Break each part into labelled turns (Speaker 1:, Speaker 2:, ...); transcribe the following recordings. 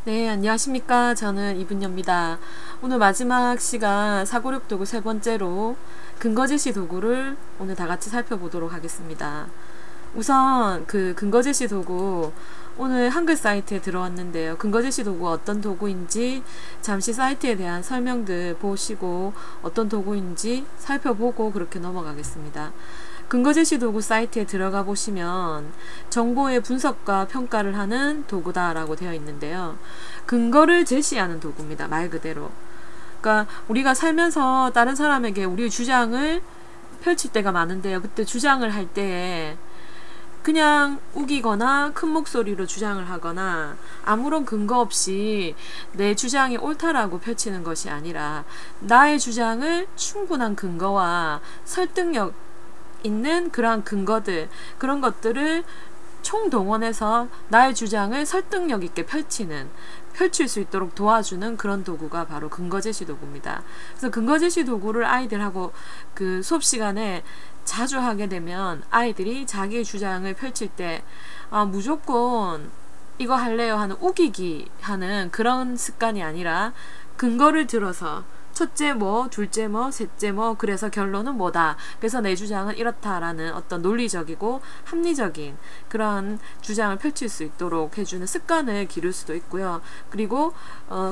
Speaker 1: 네, 안녕하십니까. 저는 이분녀입니다. 오늘 마지막 시간 사고력 도구 세 번째로 근거제시 도구를 오늘 다 같이 살펴보도록 하겠습니다. 우선 그 근거제시 도구 오늘 한글 사이트에 들어왔는데요. 근거제시 도구가 어떤 도구인지 잠시 사이트에 대한 설명들 보시고 어떤 도구인지 살펴보고 그렇게 넘어가겠습니다. 근거제시 도구 사이트에 들어가 보시면 정보의 분석과 평가를 하는 도구다라고 되어 있는데요. 근거를 제시하는 도구입니다. 말 그대로. 그러니까 우리가 살면서 다른 사람에게 우리의 주장을 펼칠 때가 많은데요. 그때 주장을 할 때에 그냥 우기거나 큰 목소리로 주장을 하거나 아무런 근거 없이 내 주장이 옳다라고 펼치는 것이 아니라 나의 주장을 충분한 근거와 설득력 있는 그러한 근거들, 그런 것들을 총동원해서 나의 주장을 설득력 있게 펼칠 수 있도록 도와주는 그런 도구가 바로 근거제시 도구입니다. 그래서 근거제시 도구를 아이들하고 그 수업 시간에 자주 하게 되면 아이들이 자기의 주장을 펼칠 때 무조건 이거 할래요 하는 우기기 하는 그런 습관이 아니라 근거를 들어서 첫째 뭐, 둘째 뭐, 셋째 뭐, 그래서 결론은 뭐다. 그래서 내 주장은 이렇다라는 어떤 논리적이고 합리적인 그런 주장을 펼칠 수 있도록 해주는 습관을 기를 수도 있고요. 그리고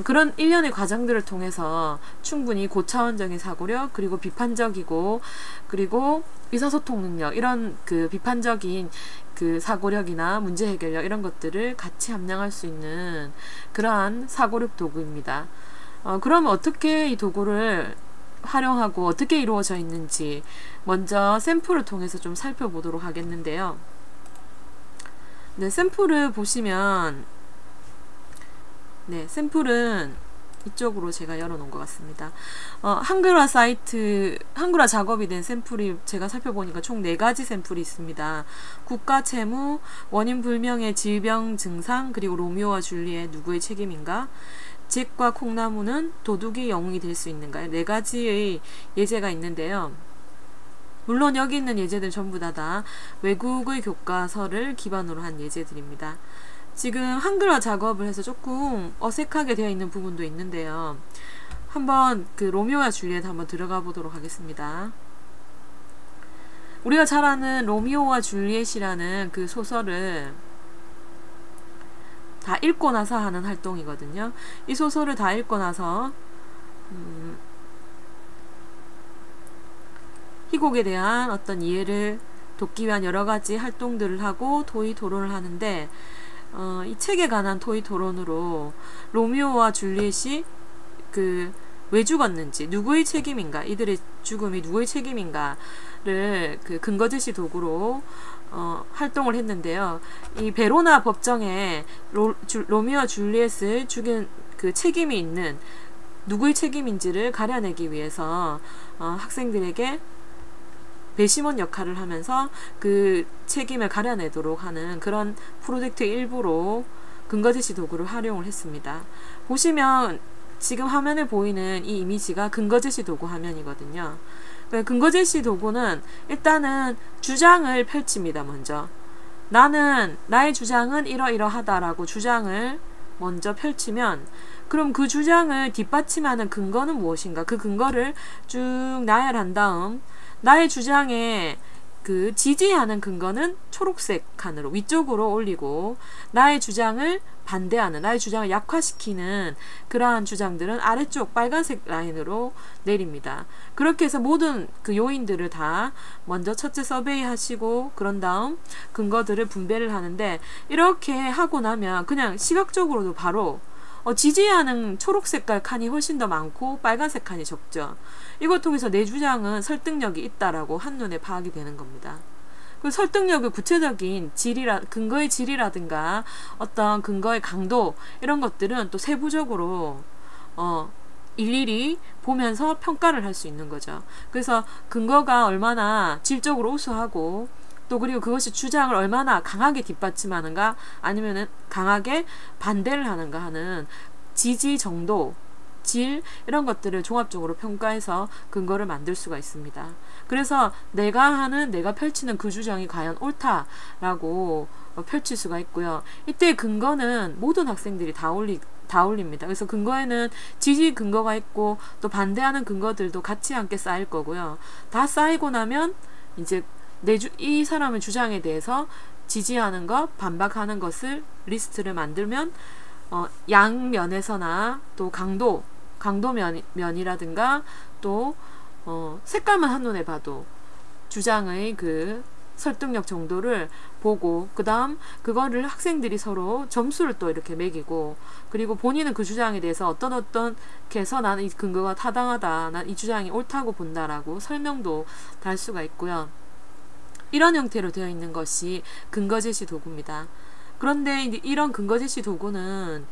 Speaker 1: 그런 일련의 과정들을 통해서 충분히 고차원적인 사고력, 그리고 비판적이고, 그리고 의사소통 능력, 이런 그 비판적인 그 사고력이나 문제 해결력 이런 것들을 같이 함양할 수 있는 그러한 사고력 도구입니다. 그럼 어떻게 이 도구를 활용하고 어떻게 이루어져 있는지 먼저 샘플을 통해서 좀 살펴보도록 하겠는데요. 네, 샘플을 보시면 샘플은 이쪽으로 제가 열어놓은 것 같습니다. 한글화 사이트, 한글화 작업이 된 샘플이 제가 살펴보니까 총 4가지 샘플이 있습니다. 국가 채무, 원인 불명의 질병 증상, 그리고 로미오와 줄리엣 누구의 책임인가, 잭과 콩나무는 도둑이 영웅이 될 수 있는가요? 4가지의 예제가 있는데요. 물론 여기 있는 예제들 전부 다 외국의 교과서를 기반으로 한 예제들입니다. 지금 한글화 작업을 해서 조금 어색하게 되어 있는 부분도 있는데요. 한번 그 로미오와 줄리엣 한번 들어가 보도록 하겠습니다. 우리가 잘 아는 로미오와 줄리엣이라는 그 소설을 다 읽고 나서 하는 활동이거든요. 이 소설을 다 읽고 나서 희곡에 대한 어떤 이해를 돕기 위한 여러가지 활동들을 하고 토의 토론을 하는데 이 책에 관한 토의 토론으로 로미오와 줄리엣이 왜 죽었는지, 누구의 책임인가, 이들의 죽음이 누구의 책임인가를 그 근거제시 도구로 활동을 했는데요. 이 베로나 법정에 로미오와 줄리엣을 죽인 그 책임이 있는 누구의 책임인지를 가려내기 위해서 학생들에게 배심원 역할을 하면서 그 책임을 가려내도록 하는 그런 프로젝트의 일부로 근거제시 도구를 활용을 했습니다. 보시면 지금 화면에 보이는 이 이미지가 근거제시 도구 화면이거든요. 근거제시 도구는 일단은 주장을 펼칩니다. 먼저 나는 나의 주장은 이러이러하다라고 주장을 먼저 펼치면 그럼 그 주장을 뒷받침하는 근거는 무엇인가, 그 근거를 쭉 나열한 다음 나의 주장에 그 지지하는 근거는 초록색 칸으로 위쪽으로 올리고 나의 주장을 반대하는, 나의 주장을 약화시키는 그러한 주장들은 아래쪽 빨간색 라인으로 내립니다. 그렇게 해서 모든 그 요인들을 다 먼저 첫째 서베이 하시고 그런 다음 근거들을 분배를 하는데, 이렇게 하고 나면 그냥 시각적으로도 바로 지지하는 초록색깔 칸이 훨씬 더 많고 빨간색 칸이 적죠. 이걸 통해서 내 주장은 설득력이 있다라고 한눈에 파악이 되는 겁니다. 그 설득력의 구체적인 근거의 질이라든가 어떤 근거의 강도, 이런 것들은 또 세부적으로 일일이 보면서 평가를 할 수 있는 거죠. 그래서 근거가 얼마나 질적으로 우수하고 또 그리고 그것이 주장을 얼마나 강하게 뒷받침하는가 아니면은 강하게 반대를 하는가 하는 지지 정도, 질 이런 것들을 종합적으로 평가해서 근거를 만들 수가 있습니다. 그래서 내가 펼치는 그 주장이 과연 옳다라고 펼칠 수가 있고요. 이때 근거는 모든 학생들이 다 올립니다. 그래서 근거에는 지지 근거가 있고 또 반대하는 근거들도 같이 함께 쌓일 거고요. 다 쌓이고 나면 이제 이 사람의 주장에 대해서 지지하는 것, 반박하는 것을 리스트를 만들면 양면에서나 또 강도면이라든가 또 색깔만 한눈에 봐도 주장의 그 설득력 정도를 보고 그 다음 그거를 학생들이 서로 점수를 또 이렇게 매기고 그리고 본인은 그 주장에 대해서 어떤 개서 나는 이 근거가 타당하다, 난 이 주장이 옳다고 본다라고 설명도 달 수가 있고요. 이런 형태로 되어 있는 것이 근거 제시 도구입니다. 그런데 이제 이런 근거 제시 도구는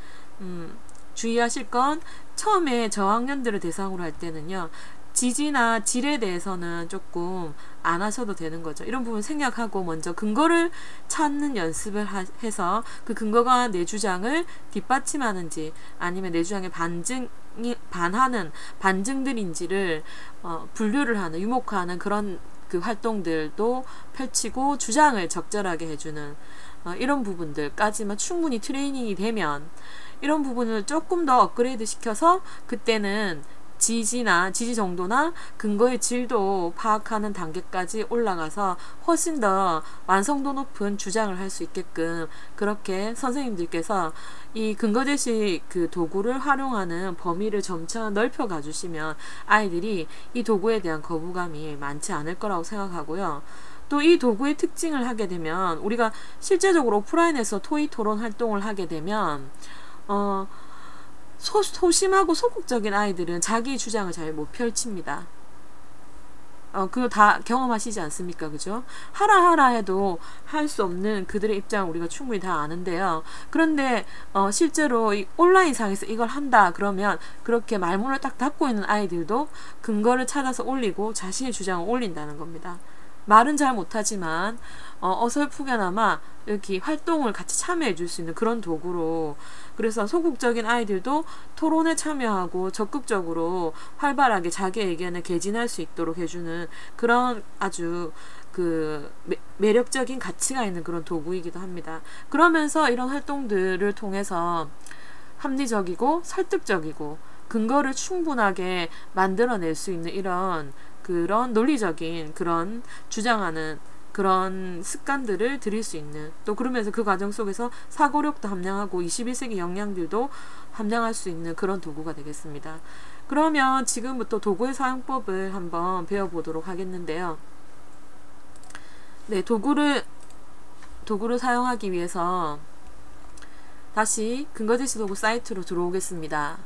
Speaker 1: 주의하실 건 처음에 저학년들을 대상으로 할 때는요. 지지나 질에 대해서는 조금 안 하셔도 되는 거죠. 이런 부분 생략하고 먼저 근거를 찾는 연습을 해서 그 근거가 내 주장을 뒷받침하는지 아니면 내 주장에 반하는 반증들인지를 분류를 하는, 유목화하는 그런 그 활동들도 펼치고 주장을 적절하게 해주는 이런 부분들까지만 충분히 트레이닝이 되면 이런 부분을 조금 더 업그레이드 시켜서 그때는 지지 정도나 근거의 질도 파악하는 단계까지 올라가서 훨씬 더 완성도 높은 주장을 할 수 있게끔 그렇게 선생님들께서 이 근거 제시 그 도구를 활용하는 범위를 점차 넓혀 가주시면 아이들이 이 도구에 대한 거부감이 많지 않을 거라고 생각하고요. 또 이 도구의 특징을 하게 되면 우리가 실제적으로 오프라인에서 토의 토론 활동을 하게 되면 소심하고 소극적인 아이들은 자기 주장을 잘 못 펼칩니다. 그거 다 경험하시지 않습니까? 그죠? 하라 해도 할 수 없는 그들의 입장을 우리가 충분히 다 아는데요. 그런데 실제로 이 온라인상에서 이걸 한다 그러면 그렇게 말문을 딱 닫고 있는 아이들도 근거를 찾아서 올리고 자신의 주장을 올린다는 겁니다. 말은 잘 못하지만 어설프게나마 이렇게 활동을 같이 참여해 줄 수 있는 그런 도구로, 그래서 소극적인 아이들도 토론에 참여하고 적극적으로 활발하게 자기 의견을 개진할 수 있도록 해주는 그런 아주 그 매력적인 가치가 있는 그런 도구이기도 합니다. 그러면서 이런 활동들을 통해서 합리적이고 설득적이고 근거를 충분하게 만들어낼 수 있는 그런 논리적인 그런 주장하는 그런 습관들을 들일 수 있는, 또 그러면서 그 과정 속에서 사고력도 함량하고 21세기 역량들도 함량할 수 있는 그런 도구가 되겠습니다. 그러면 지금부터 도구의 사용법을 한번 배워보도록 하겠는데요. 네, 도구를 사용하기 위해서 다시 근거제시 도구 사이트로 들어오겠습니다.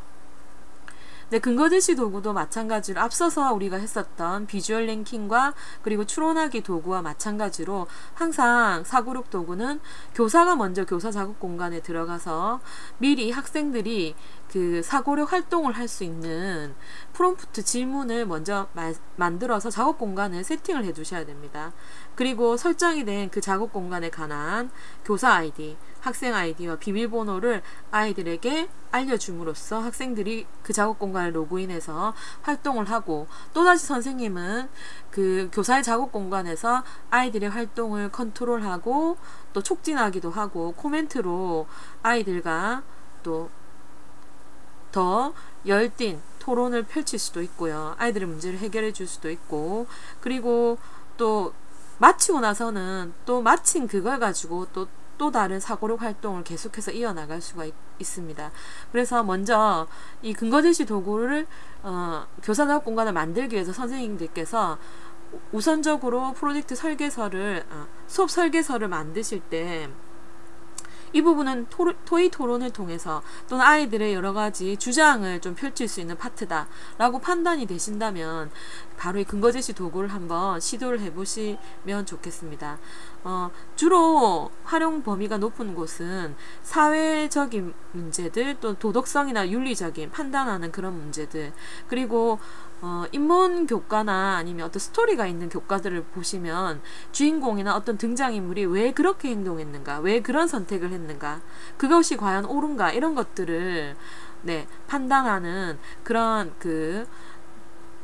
Speaker 1: 네, 근거제시 도구도 마찬가지로 앞서서 우리가 했었던 비주얼 랭킹과 그리고 추론하기 도구와 마찬가지로 항상 사고력 도구는 교사가 먼저 교사 작업 공간에 들어가서 미리 학생들이 그 사고력 활동을 할 수 있는 프롬프트 질문을 먼저 만들어서 작업 공간을 세팅을 해 두셔야 됩니다. 그리고 설정이 된 그 작업 공간에 관한 교사 아이디, 학생 아이디와 비밀번호를 아이들에게 알려줌으로써 학생들이 그 작업 공간에 로그인해서 활동을 하고, 또다시 선생님은 그 교사의 작업 공간에서 아이들의 활동을 컨트롤하고 또 촉진하기도 하고 코멘트로 아이들과 또 더 열띤 토론을 펼칠 수도 있고요. 아이들의 문제를 해결해 줄 수도 있고, 그리고 또 마치고 나서는 또 마친 그걸 가지고 또 다른 사고력 활동을 계속해서 이어나갈 수가 있습니다. 그래서 먼저 이 근거제시 도구를 교사 작업 공간을 만들기 위해서 선생님들께서 우선적으로 프로젝트 설계서를 수업 설계서를 만드실 때 이 부분은 토의 토론을 통해서 또는 아이들의 여러가지 주장을 좀 펼칠 수 있는 파트다 라고 판단이 되신다면 바로 이 근거제시 도구를 한번 시도를 해보시면 좋겠습니다. 주로 활용 범위가 높은 곳은 사회적인 문제들, 또 도덕성이나 윤리적인 판단하는 그런 문제들, 그리고 인문 교과나 아니면 어떤 스토리가 있는 교과들을 보시면 주인공이나 어떤 등장인물이 왜 그렇게 행동했는가, 왜 그런 선택을 했는가, 그것이 과연 옳은가, 이런 것들을 네, 판단하는 그런 그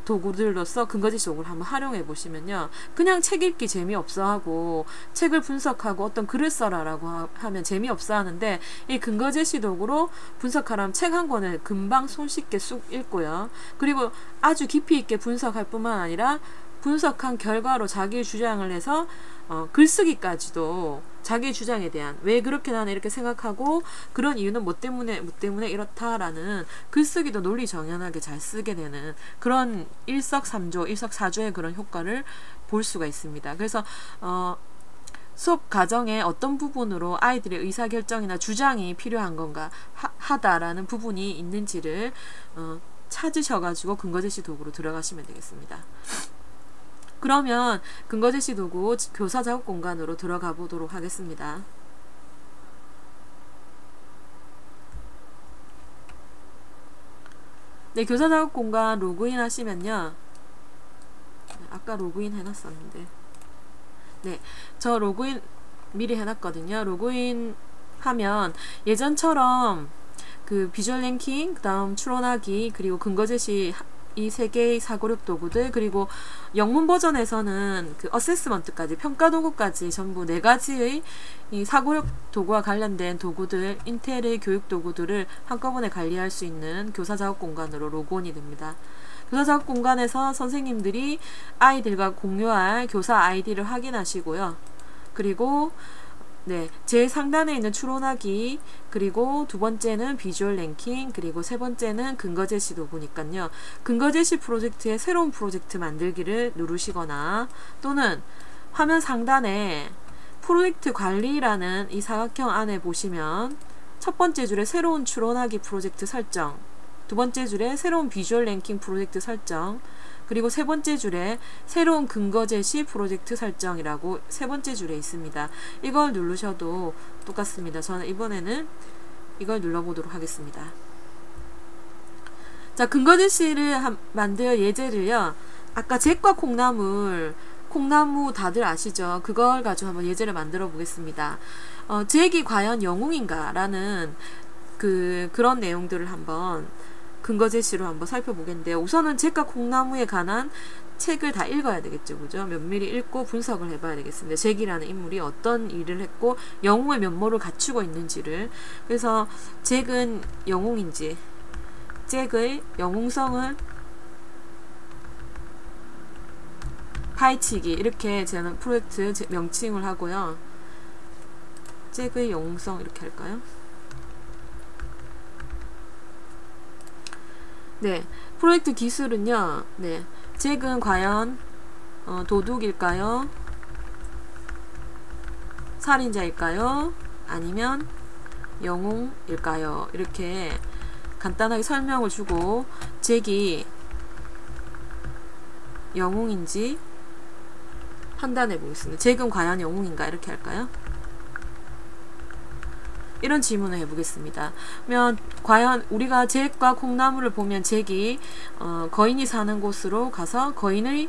Speaker 1: 도구들로서 근거제시 도구를 한번 활용해 보시면요. 그냥 책 읽기 재미없어 하고 책을 분석하고 어떤 글을 써라라고 하면 재미없어 하는데, 이 근거제시 도구로 분석하라면 책 한 권을 금방 손쉽게 쑥 읽고요. 그리고 아주 깊이 있게 분석할 뿐만 아니라 분석한 결과로 자기의 주장을 해서 글쓰기까지도 자기의 주장에 대한 왜 그렇게 나는 이렇게 생각하고 그런 이유는 뭐 때문에 이렇다라는 글쓰기도 논리 정연하게 잘 쓰게 되는 그런 일석삼조 일석사조의 그런 효과를 볼 수가 있습니다. 그래서 수업 과정에 어떤 부분으로 아이들의 의사결정이나 주장이 필요한 건가 하다라는 부분이 있는지를 찾으셔가지고 근거제시 도구로 들어가시면 되겠습니다. 그러면 근거제시 도구 교사 작업 공간으로 들어가 보도록 하겠습니다. 네, 교사 작업 공간 로그인 하시면요. 아까 로그인 해놨었는데. 네, 저 로그인 미리 해놨거든요. 로그인 하면 예전처럼 그 비주얼 랭킹, 그 다음 추론하기, 그리고 근거제시 이 세 개의 사고력 도구들, 그리고 영문 버전에서는 그 어세스먼트까지, 평가 도구까지 전부 네 가지의 이 사고력 도구와 관련된 도구들, 인텔의 교육 도구들을 한꺼번에 관리할 수 있는 교사 작업 공간으로 로그인이 됩니다. 교사 작업 공간에서 선생님들이 아이들과 공유할 교사 아이디를 확인하시고요. 그리고 네, 제일 상단에 있는 추론하기, 그리고 두 번째는 비주얼 랭킹, 그리고 세 번째는 근거제시 도구니까요. 근거제시 프로젝트의 새로운 프로젝트 만들기를 누르시거나, 또는 화면 상단에 프로젝트 관리라는 이 사각형 안에 보시면 첫 번째 줄에 새로운 추론하기 프로젝트 설정, 두 번째 줄에 새로운 비주얼 랭킹 프로젝트 설정, 그리고 세 번째 줄에 새로운 근거제시 프로젝트 설정이라고 세 번째 줄에 있습니다. 이걸 누르셔도 똑같습니다. 저는 이번에는 이걸 눌러보도록 하겠습니다. 자, 근거제시를 만들 예제를요. 아까 잭과 콩나무 다들 아시죠? 그걸 가지고 한번 예제를 만들어 보겠습니다. 잭이 과연 영웅인가? 라는 그런 내용들을 한번 근거제시로 한번 살펴보겠는데요. 우선은 잭과 콩나무에 관한 책을 다 읽어야 되겠죠. 그죠? 면밀히 읽고 분석을 해봐야 되겠습니다. 잭이라는 인물이 어떤 일을 했고 영웅의 면모를 갖추고 있는지를. 그래서 잭은 영웅인지, 잭의 영웅성을 파헤치기, 이렇게 저는 프로젝트 명칭을 하고요. 잭의 영웅성 이렇게 할까요? 네, 프로젝트 기술은요. 네, 잭은 과연 도둑일까요? 살인자일까요? 아니면 영웅일까요? 이렇게 간단하게 설명을 주고 잭이 영웅인지 판단해 보겠습니다. 잭은 과연 영웅인가? 이렇게 할까요? 이런 질문을 해보겠습니다. 그러면 과연 우리가 잭과 콩나무를 보면 잭이 거인이 사는 곳으로 가서 거인의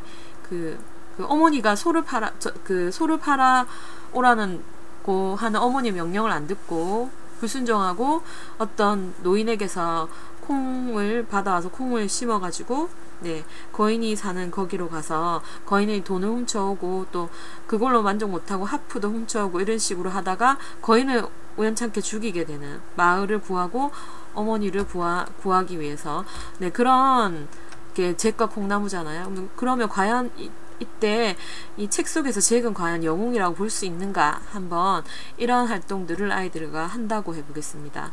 Speaker 1: 그 어머니가 소를 팔아 오라는 고 하는 어머니의 명령을 안 듣고 불순종하고 어떤 노인에게서 콩을 받아와서 콩을 심어가지고 네, 거인이 사는 거기로 가서 거인의 돈을 훔쳐오고 또 그걸로 만족 못하고 하프도 훔쳐오고 이런 식으로 하다가 거인을 우연찮게 죽이게 되는, 마을을 구하고 어머니를 구하기 위해서 네, 그런 게 잭과 콩나무잖아요. 그러면 과연 이때 이 책 속에서 잭은 과연 영웅이라고 볼 수 있는가, 한번 이런 활동들을 아이들과 한다고 해보겠습니다.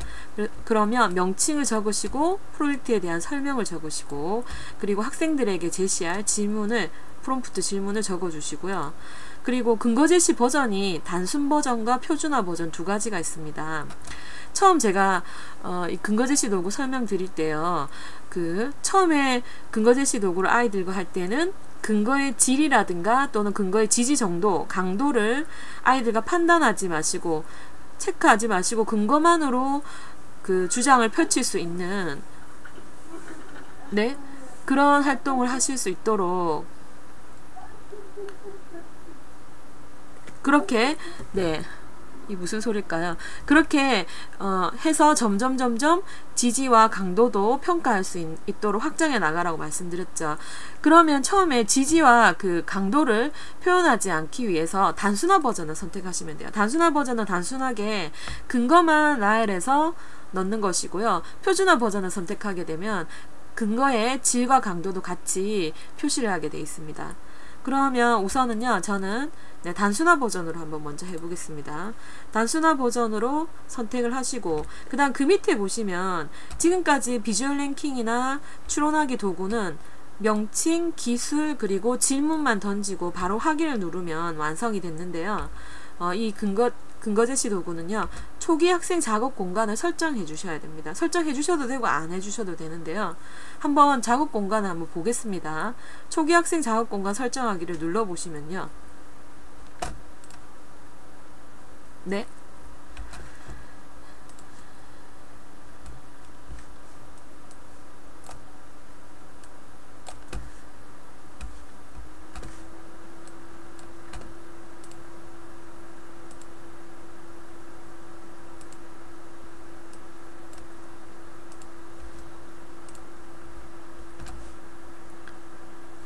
Speaker 1: 그러면 명칭을 적으시고 프로젝트에 대한 설명을 적으시고, 그리고 학생들에게 제시할 프롬프트 질문을 적어주시고요. 그리고 근거제시 버전이 단순 버전과 표준화 버전 두 가지가 있습니다. 처음 제가 이 근거제시 도구 설명드릴 때요, 처음에 근거제시 도구를 아이들과 할 때는 근거의 질이라든가 또는 근거의 지지 정도, 강도를 아이들과 판단하지 마시고 체크하지 마시고 근거만으로 그 주장을 펼칠 수 있는 네, 그런 활동을 하실 수 있도록 그렇게 네, 이 무슨 소릴까요? 그렇게 해서 점점 지지와 강도도 평가할 수 있도록 확장해 나가라고 말씀드렸죠. 그러면 처음에 지지와 그 강도를 표현하지 않기 위해서 단순화 버전을 선택하시면 돼요. 단순화 버전은 단순하게 근거만 라엘에서 넣는 것이고요. 표준화 버전을 선택하게 되면 근거의 질과 강도도 같이 표시를 하게 되어 있습니다. 그러면 우선은요, 저는 단순화 버전으로 한번 먼저 해보겠습니다. 단순화 버전으로 선택을 하시고, 그 다음 그 밑에 보시면 지금까지 비주얼 랭킹이나 추론하기 도구는 명칭, 기술, 그리고 질문만 던지고 바로 확인을 누르면 완성이 됐는데요. 이 근거 제시 도구는요, 초기 학생 작업 공간을 설정해 주셔야 됩니다. 설정해 주셔도 되고 안 해 주셔도 되는데요. 한번 작업 공간을 한번 보겠습니다. 초기 학생 작업 공간 설정하기를 눌러 보시면요. 네.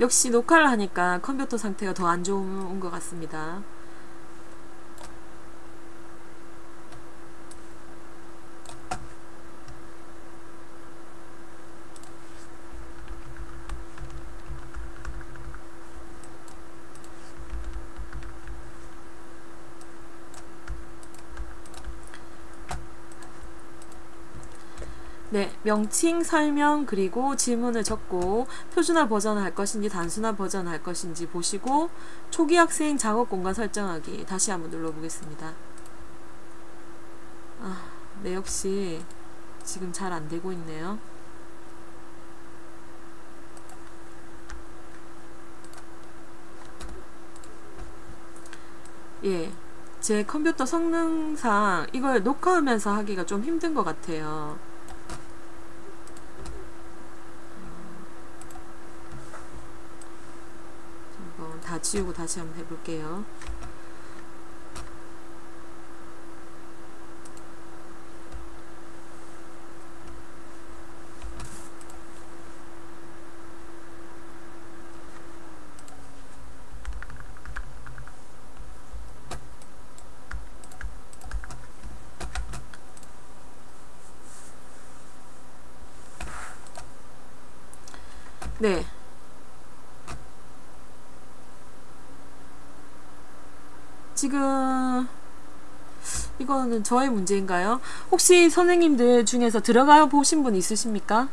Speaker 1: 역시 녹화를 하니까 컴퓨터 상태가 더 안 좋은 것 같습니다. 네, 명칭, 설명, 그리고 질문을 적고 표준화 버전을 할 것인지 단순화 버전을 할 것인지 보시고 초기 학생 작업 공간 설정하기 다시 한번 눌러보겠습니다. 네, 역시 지금 잘 안되고 있네요. 예, 제 컴퓨터 성능상 이걸 녹화하면서 하기가 좀 힘든 것 같아요. 다 지우고 다시 한번 해볼게요. 네. 지금 이거는 저의 문제인가요? 혹시 선생님들 중에서 들어가 보신 분 있으십니까?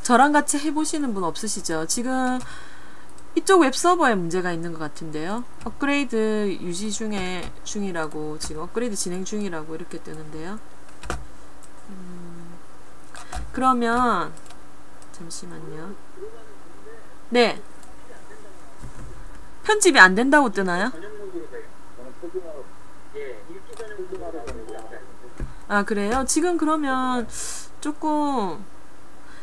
Speaker 1: 저랑 같이 해보시는 분 없으시죠? 지금 이쪽 웹서버에 문제가 있는 것 같은데요. 업그레이드 유지 중이라고 지금 업그레이드 진행 중이라고 이렇게 뜨는데요. 그러면 잠시만요. 네. 편집이 안 된다고 뜨나요? 아, 그래요? 지금 그러면 조금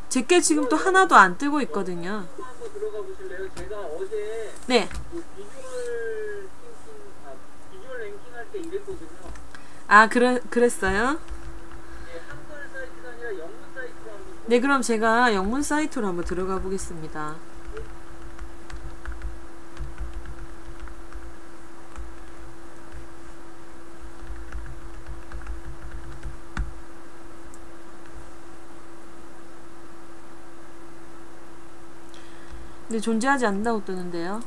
Speaker 1: 제게 지금 또 하나도 안 뜨고 있거든요. 네. 아, 그랬어요? 네, 그럼 제가 영문 사이트로 한번 들어가 보겠습니다. 근데 존재하지 않는다고 뜨는데요.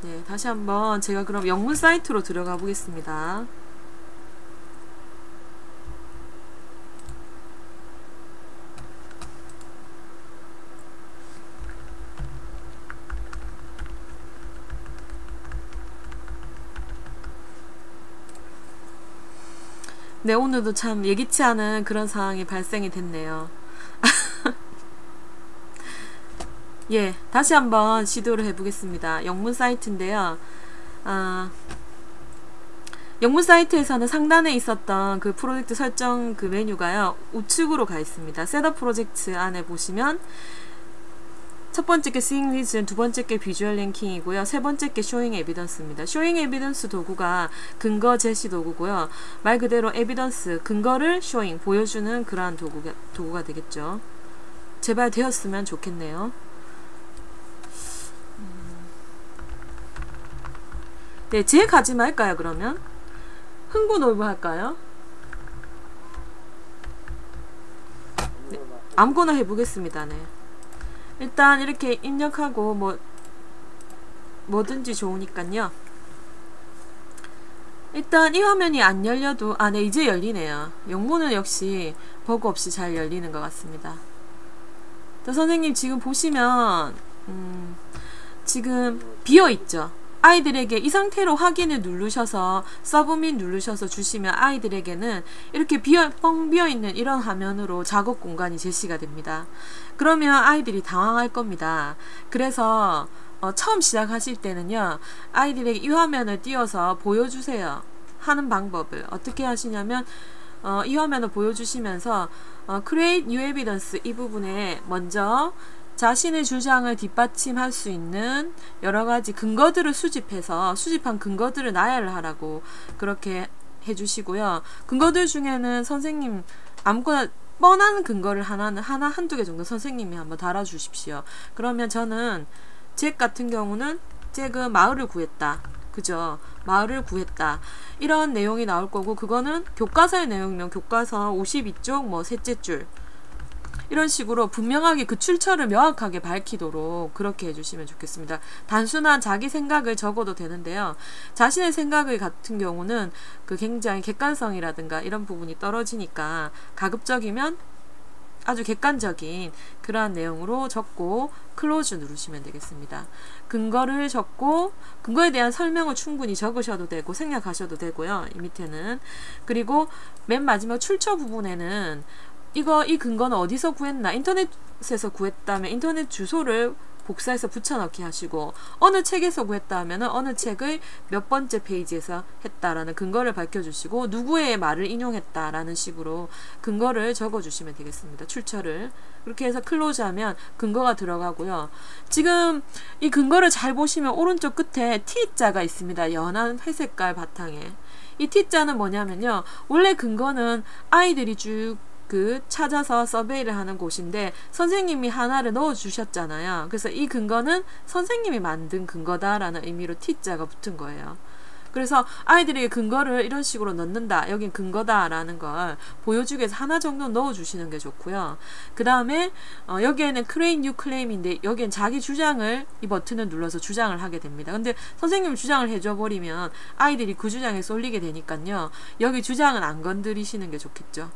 Speaker 1: 네, 다시 한번 제가 그럼 영문 사이트로 들어가 보겠습니다. 네, 오늘도 참 예기치 않은 그런 상황이 발생이 됐네요. 예, 다시 한번 시도를 해보겠습니다. 영문 사이트인데요. 영문 사이트에서는 상단에 있었던 그 프로젝트 설정 그 메뉴가요, 우측으로 가 있습니다. 셋업 프로젝트 안에 보시면 첫 번째 게 Seeing Reason, 두 번째 게 비주얼 랭킹이고요. 세 번째 게 Showing Evidence입니다. Showing Evidence 도구가 근거 제시 도구고요. 말 그대로 에비던스, 근거를 showing, 보여주는 그러한 도구가 되겠죠. 제발 되었으면 좋겠네요. 네, 제 가지 말까요, 그러면? 흥부놀부 할까요? 네, 아무거나 해보겠습니다. 네. 일단 이렇게 입력하고 뭐든지 좋으니까요. 일단 이 화면이 안 열려도 네, 이제 열리네요. 영문은 역시 버그 없이 잘 열리는 것 같습니다. 자, 선생님 지금 보시면 지금 비어있죠. 아이들에게 이 상태로 확인을 누르셔서 서브밋 누르셔서 주시면 아이들에게는 이렇게 뻥 비어있는 이런 화면으로 작업 공간이 제시가 됩니다. 그러면 아이들이 당황할 겁니다. 그래서 처음 시작하실 때는요, 아이들에게 이 화면을 띄워서 보여주세요 하는 방법을 어떻게 하시냐면 이 화면을 보여주시면서 Create New Evidence 이 부분에 먼저 자신의 주장을 뒷받침할 수 있는 여러가지 근거들을 수집한 근거들을 나열을 하라고 그렇게 해주시고요. 근거들 중에는 선생님 아무거나 뻔한 근거를 한두 개 정도 선생님이 한번 달아주십시오. 그러면 저는 잭 같은 경우는 잭은 마을을 구했다. 그죠? 마을을 구했다. 이런 내용이 나올 거고, 그거는 교과서의 내용이면 교과서 52쪽 셋째 줄 이런 식으로 분명하게 그 출처를 명확하게 밝히도록 그렇게 해주시면 좋겠습니다. 단순한 자기 생각을 적어도 되는데요. 자신의 생각을 같은 경우는 굉장히 객관성이라든가 이런 부분이 떨어지니까 가급적이면 아주 객관적인 그러한 내용으로 적고 클로즈 누르시면 되겠습니다. 근거를 적고 근거에 대한 설명을 충분히 적으셔도 되고 생략하셔도 되고요. 이 밑에는. 그리고 맨 마지막 출처 부분에는 이 근거는 어디서 구했나, 인터넷에서 구했다면 인터넷 주소를 복사해서 붙여넣기 하시고, 어느 책에서 구했다 하면 어느 책의 몇 번째 페이지에서 했다라는 근거를 밝혀주시고, 누구의 말을 인용했다라는 식으로 근거를 적어주시면 되겠습니다. 출처를. 그렇게 해서 클로즈하면 근거가 들어가고요. 지금 이 근거를 잘 보시면 오른쪽 끝에 T자가 있습니다. 연한 회색깔 바탕에. 이 T자는 뭐냐면요, 원래 근거는 아이들이 쭉 찾아서 서베이를 하는 곳인데 선생님이 하나를 넣어 주셨잖아요. 그래서 이 근거는 선생님이 만든 근거다라는 의미로 T자가 붙은 거예요. 그래서 아이들에게 근거를 이런 식으로 넣는다, 여긴 근거다라는 걸 보여주기 위해서 하나 정도 넣어 주시는 게 좋고요. 그 다음에 여기에는 Create New Claim인데 여기엔 자기 주장을, 이 버튼을 눌러서 주장을 하게 됩니다. 근데 선생님이 주장을 해줘 버리면 아이들이 그 주장에 쏠리게 되니까요, 여기 주장은 안 건드리시는 게 좋겠죠.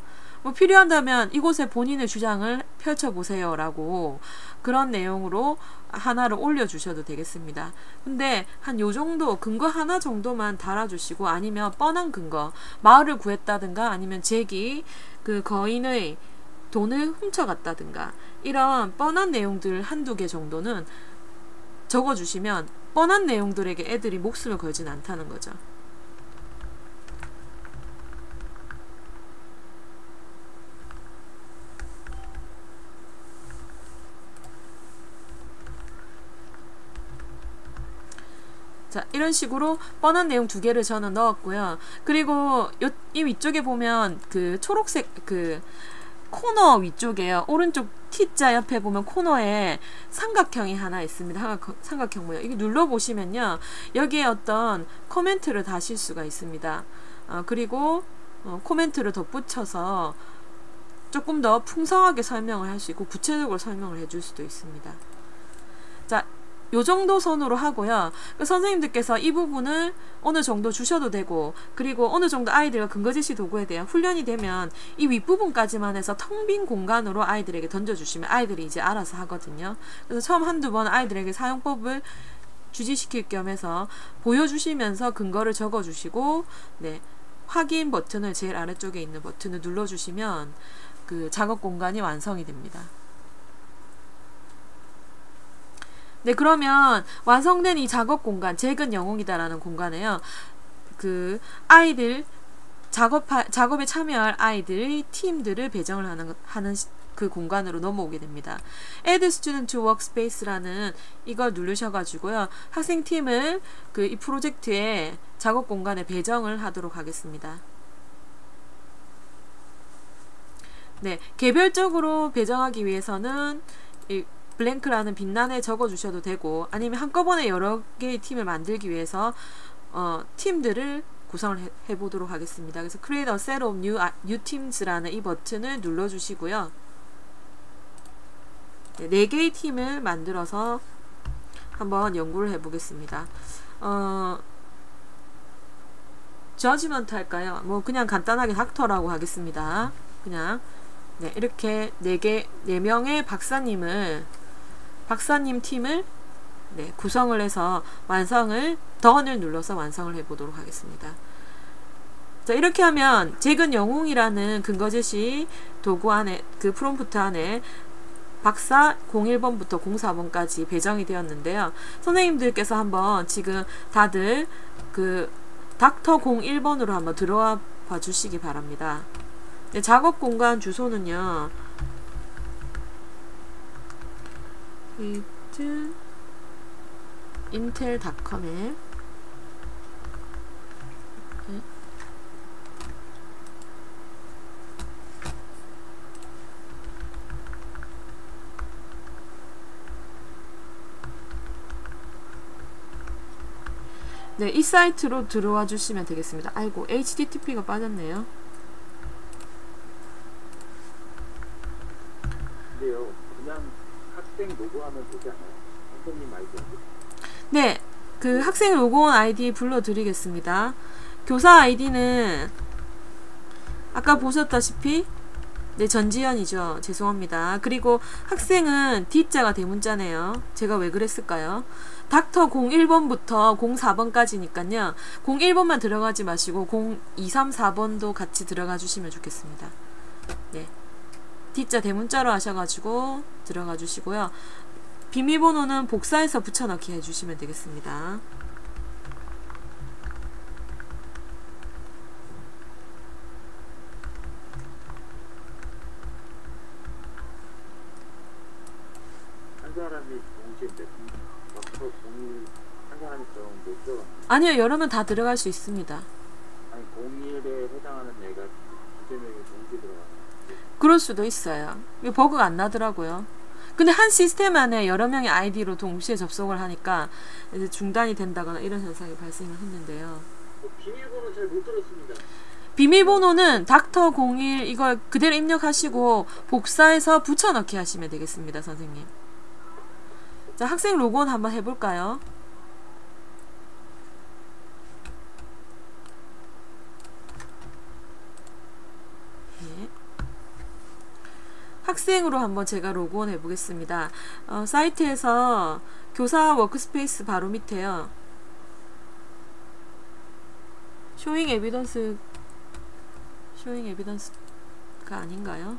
Speaker 1: 필요한다면 이곳에 본인의 주장을 펼쳐보세요 라고 그런 내용으로 하나를 올려주셔도 되겠습니다. 근데 한 요정도 근거 하나 정도만 달아주시고, 아니면 뻔한 근거, 마을을 구했다든가 아니면 잭이 거인의 돈을 훔쳐갔다든가 이런 뻔한 내용들 한두 개 정도는 적어주시면 뻔한 내용들에게 애들이 목숨을 걸진 않다는 거죠. 자, 이런 식으로 뻔한 내용 두 개를 저는 넣었고요. 그리고 이 위쪽에 보면 초록색 코너 위쪽에요. 오른쪽 T자 옆에 보면 코너에 삼각형이 하나 있습니다. 삼각형 모양. 이게 눌러보시면요, 여기에 어떤 코멘트를 다실 수가 있습니다. 그리고 코멘트를 덧붙여서 조금 더 풍성하게 설명을 할 수 있고 구체적으로 설명을 해줄 수도 있습니다. 자, 요 정도 선으로 하고요. 선생님들께서 이 부분을 어느 정도 주셔도 되고, 그리고 어느 정도 아이들과 근거제시 도구에 대한 훈련이 되면 이 윗부분까지만 해서 텅 빈 공간으로 아이들에게 던져주시면 아이들이 이제 알아서 하거든요. 그래서 처음 한두 번 아이들에게 사용법을 주지시킬 겸해서 보여주시면서 근거를 적어주시고, 네, 확인 버튼을 제일 아래쪽에 있는 버튼을 눌러주시면 작업 공간이 완성이 됩니다. 네, 그러면 완성된 이 작업 공간, 잭은 영웅이다라는 공간에요, 그 아이들 작업에 참여할 아이들의 팀들을 배정을 하는 그 공간으로 넘어오게 됩니다. Add Student to Workspace라는 이걸 누르셔가지고요. 학생팀을 이 프로젝트의 작업 공간에 배정을 하도록 하겠습니다. 네, 개별적으로 배정하기 위해서는 이 블랭크라는 빈란에 적어주셔도 되고, 아니면 한꺼번에 여러 개의 팀을 만들기 위해서 팀들을 구성을 해보도록 하겠습니다. 그래서 Create a set of new teams라는 이 버튼을 눌러주시고요. 네, 4개의 팀을 만들어서 한번 연구를 해보겠습니다. 저지먼트 할까요? 뭐 그냥 간단하게 닥터라고 하겠습니다. 그냥 네, 이렇게 4명의 박사님 팀을 네, 구성을 해서 Done을 눌러서 완성을 해보도록 하겠습니다. 자, 이렇게 하면 재근 영웅이라는 근거 제시 도구 안에, 그 프롬프트 안에 박사 01번부터 04번까지 배정이 되었는데요. 선생님들께서 한번 지금 다들 그 닥터 01번으로 한번 들어와 봐 주시기 바랍니다. 네, 작업 공간 주소는요. intel.com에 네, 이 사이트로 들어와 주시면 되겠습니다. 아이고, HTTP가 빠졌네요.
Speaker 2: 근데요, 그냥 학생 로그하면 되지 않아요? 선생님 아이디.
Speaker 1: 네, 그 학생 로그온 아이디 불러드리겠습니다. 교사 아이디는 아까 보셨다시피 네, 전지현이죠. 죄송합니다. 그리고 학생은 D자가 대문자네요. 제가 왜 그랬을까요? 닥터 01번부터 04번까지니까요. 01번만 들어가지 마시고 02, 3, 4번도 같이 들어가 주시면 좋겠습니다. 네, D자 대문자로 하셔가지고 들어가 주시고요. 비밀번호는 복사해서 붙여넣기 해주시면 되겠습니다.
Speaker 2: 한 사람이 동시에 닥터 01 한 사람이 들어가면 못 들어가요?
Speaker 1: 아니요, 여러 명 다 들어갈 수 있습니다.
Speaker 2: 아니 01에 해당하는 애가 두세 명이 동시에 들어가요.
Speaker 1: 그럴 수도 있어요. 버그가 안 나더라고요. 근데 한 시스템 안에 여러 명의 아이디로 동시에 접속을 하니까 이제 중단이 된다거나 이런 현상이 발생을 했는데요.
Speaker 2: 비밀번호 잘 못 들었습니다.
Speaker 1: 비밀번호는 닥터 01 이걸 그대로 입력하시고 복사해서 붙여넣기 하시면 되겠습니다, 선생님. 자, 학생 로그온 한번 해볼까요? 네. 학생으로 한번 제가 로그온 해보겠습니다. 사이트에서 교사 워크스페이스 바로 밑에요. 쇼잉 에비던스가 아닌가요?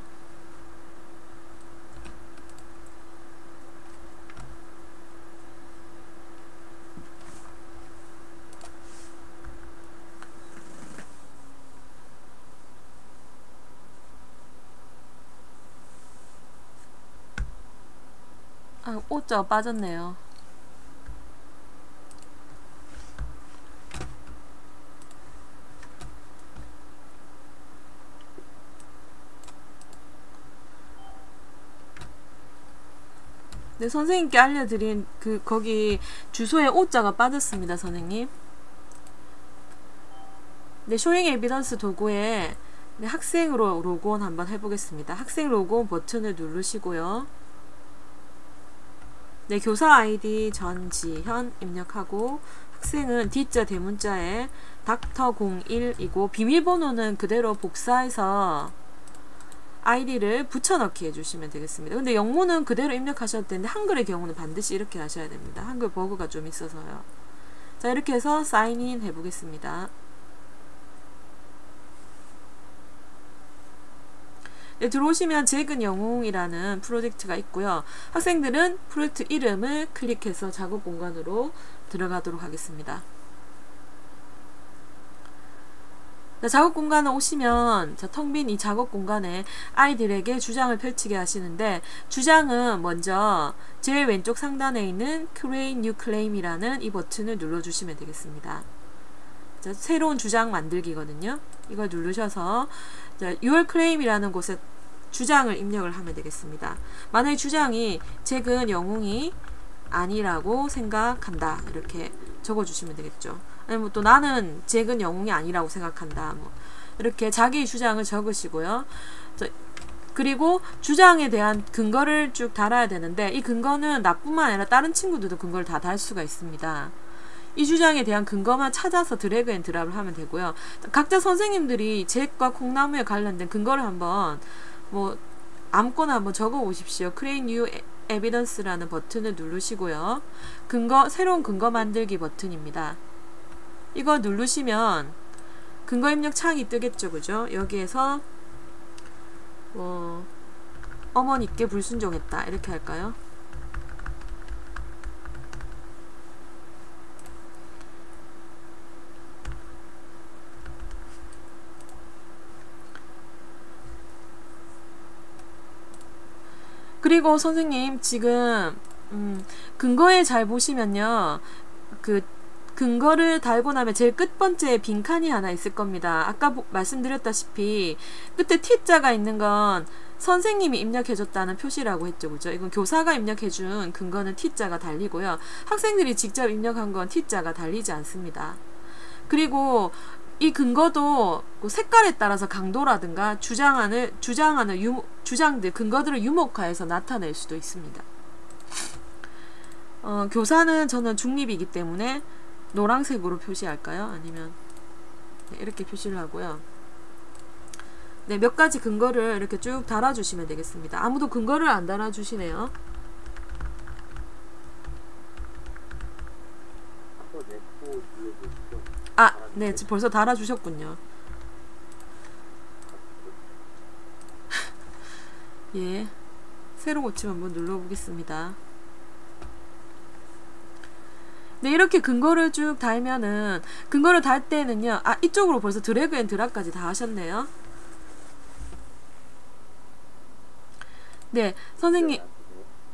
Speaker 1: 아, 오자가 빠졌네요. 네, 선생님께 알려드린 거기 주소에 오자가 빠졌습니다, 선생님. 네, 쇼잉 에비던스 도구에 네, 학생으로 로그온 한번 해보겠습니다. 학생 로그온 버튼을 누르시고요. 네, 교사 아이디 전지현 입력하고 학생은 D자 대문자에 닥터 01이고 비밀번호는 그대로 복사해서 아이디를 붙여넣기 해주시면 되겠습니다. 근데 영문은 그대로 입력하셔도 되는데 한글의 경우는 반드시 이렇게 하셔야 됩니다. 한글 버그가 좀 있어서요. 자, 이렇게 해서 사인인 해보겠습니다. 네, 들어오시면 재근 영웅이라는 프로젝트가 있고요. 학생들은 프로젝트 이름을 클릭해서 작업 공간으로 들어가도록 하겠습니다. 자, 작업 공간에 오시면 텅 빈 이 작업 공간에 아이들에게 주장을 펼치게 하시는데, 주장은 먼저 제일 왼쪽 상단에 있는 Create New Claim이라는 이 버튼을 눌러주시면 되겠습니다. 자, 새로운 주장 만들기거든요. 이걸 누르셔서 자, Your Claim이라는 곳에 주장을 입력을 하면 되겠습니다. 만약에 주장이 잭은 영웅이 아니라고 생각한다, 이렇게 적어주시면 되겠죠. 아니면 또 나는 잭은 영웅이 아니라고 생각한다, 뭐 이렇게 자기 주장을 적으시고요. 그리고 주장에 대한 근거를 쭉 달아야 되는데, 이 근거는 나뿐만 아니라 다른 친구들도 근거를 다 달 수가 있습니다. 이 주장에 대한 근거만 찾아서 드래그 앤 드랍을 하면 되고요. 각자 선생님들이 잭과 콩나무에 관련된 근거를 한번 뭐 아무거나 한번 적어 보십시오. Create New Evidence라는 버튼을 누르시고요. 새로운 근거 만들기 버튼입니다. 이거 누르시면 근거 입력 창이 뜨겠죠, 그죠? 여기에서 어머니께 불순종했다, 이렇게 할까요? 그리고 선생님 지금 근거에 잘 보시면요, 그 근거를 달고 나면 제일 끝번째에 빈칸이 하나 있을 겁니다. 아까 말씀드렸다시피 끝에 T자가 있는 건 선생님이 입력해줬다는 표시라고 했죠, 그죠? 이건 교사가 입력해준 근거는 T자가 달리고요, 학생들이 직접 입력한 건 T자가 달리지 않습니다. 그리고 이 근거도 색깔에 따라서 강도라든가 주장들, 근거들을 유목화해서 나타낼 수도 있습니다. 교사는 저는 중립이기 때문에 노란색으로 표시할까요? 아니면 네, 이렇게 표시를 하고요. 네, 몇 가지 근거를 이렇게 쭉 달아주시면 되겠습니다. 아무도 근거를 안 달아주시네요. 아, 네, 벌써 달아주셨군요. 예, 새로 고침 한번 눌러보겠습니다. 네, 이렇게 근거를 쭉 달면은, 근거를 달 때는요, 이쪽으로 벌써 드래그 앤 드랍까지 다 하셨네요. 네, 선생님.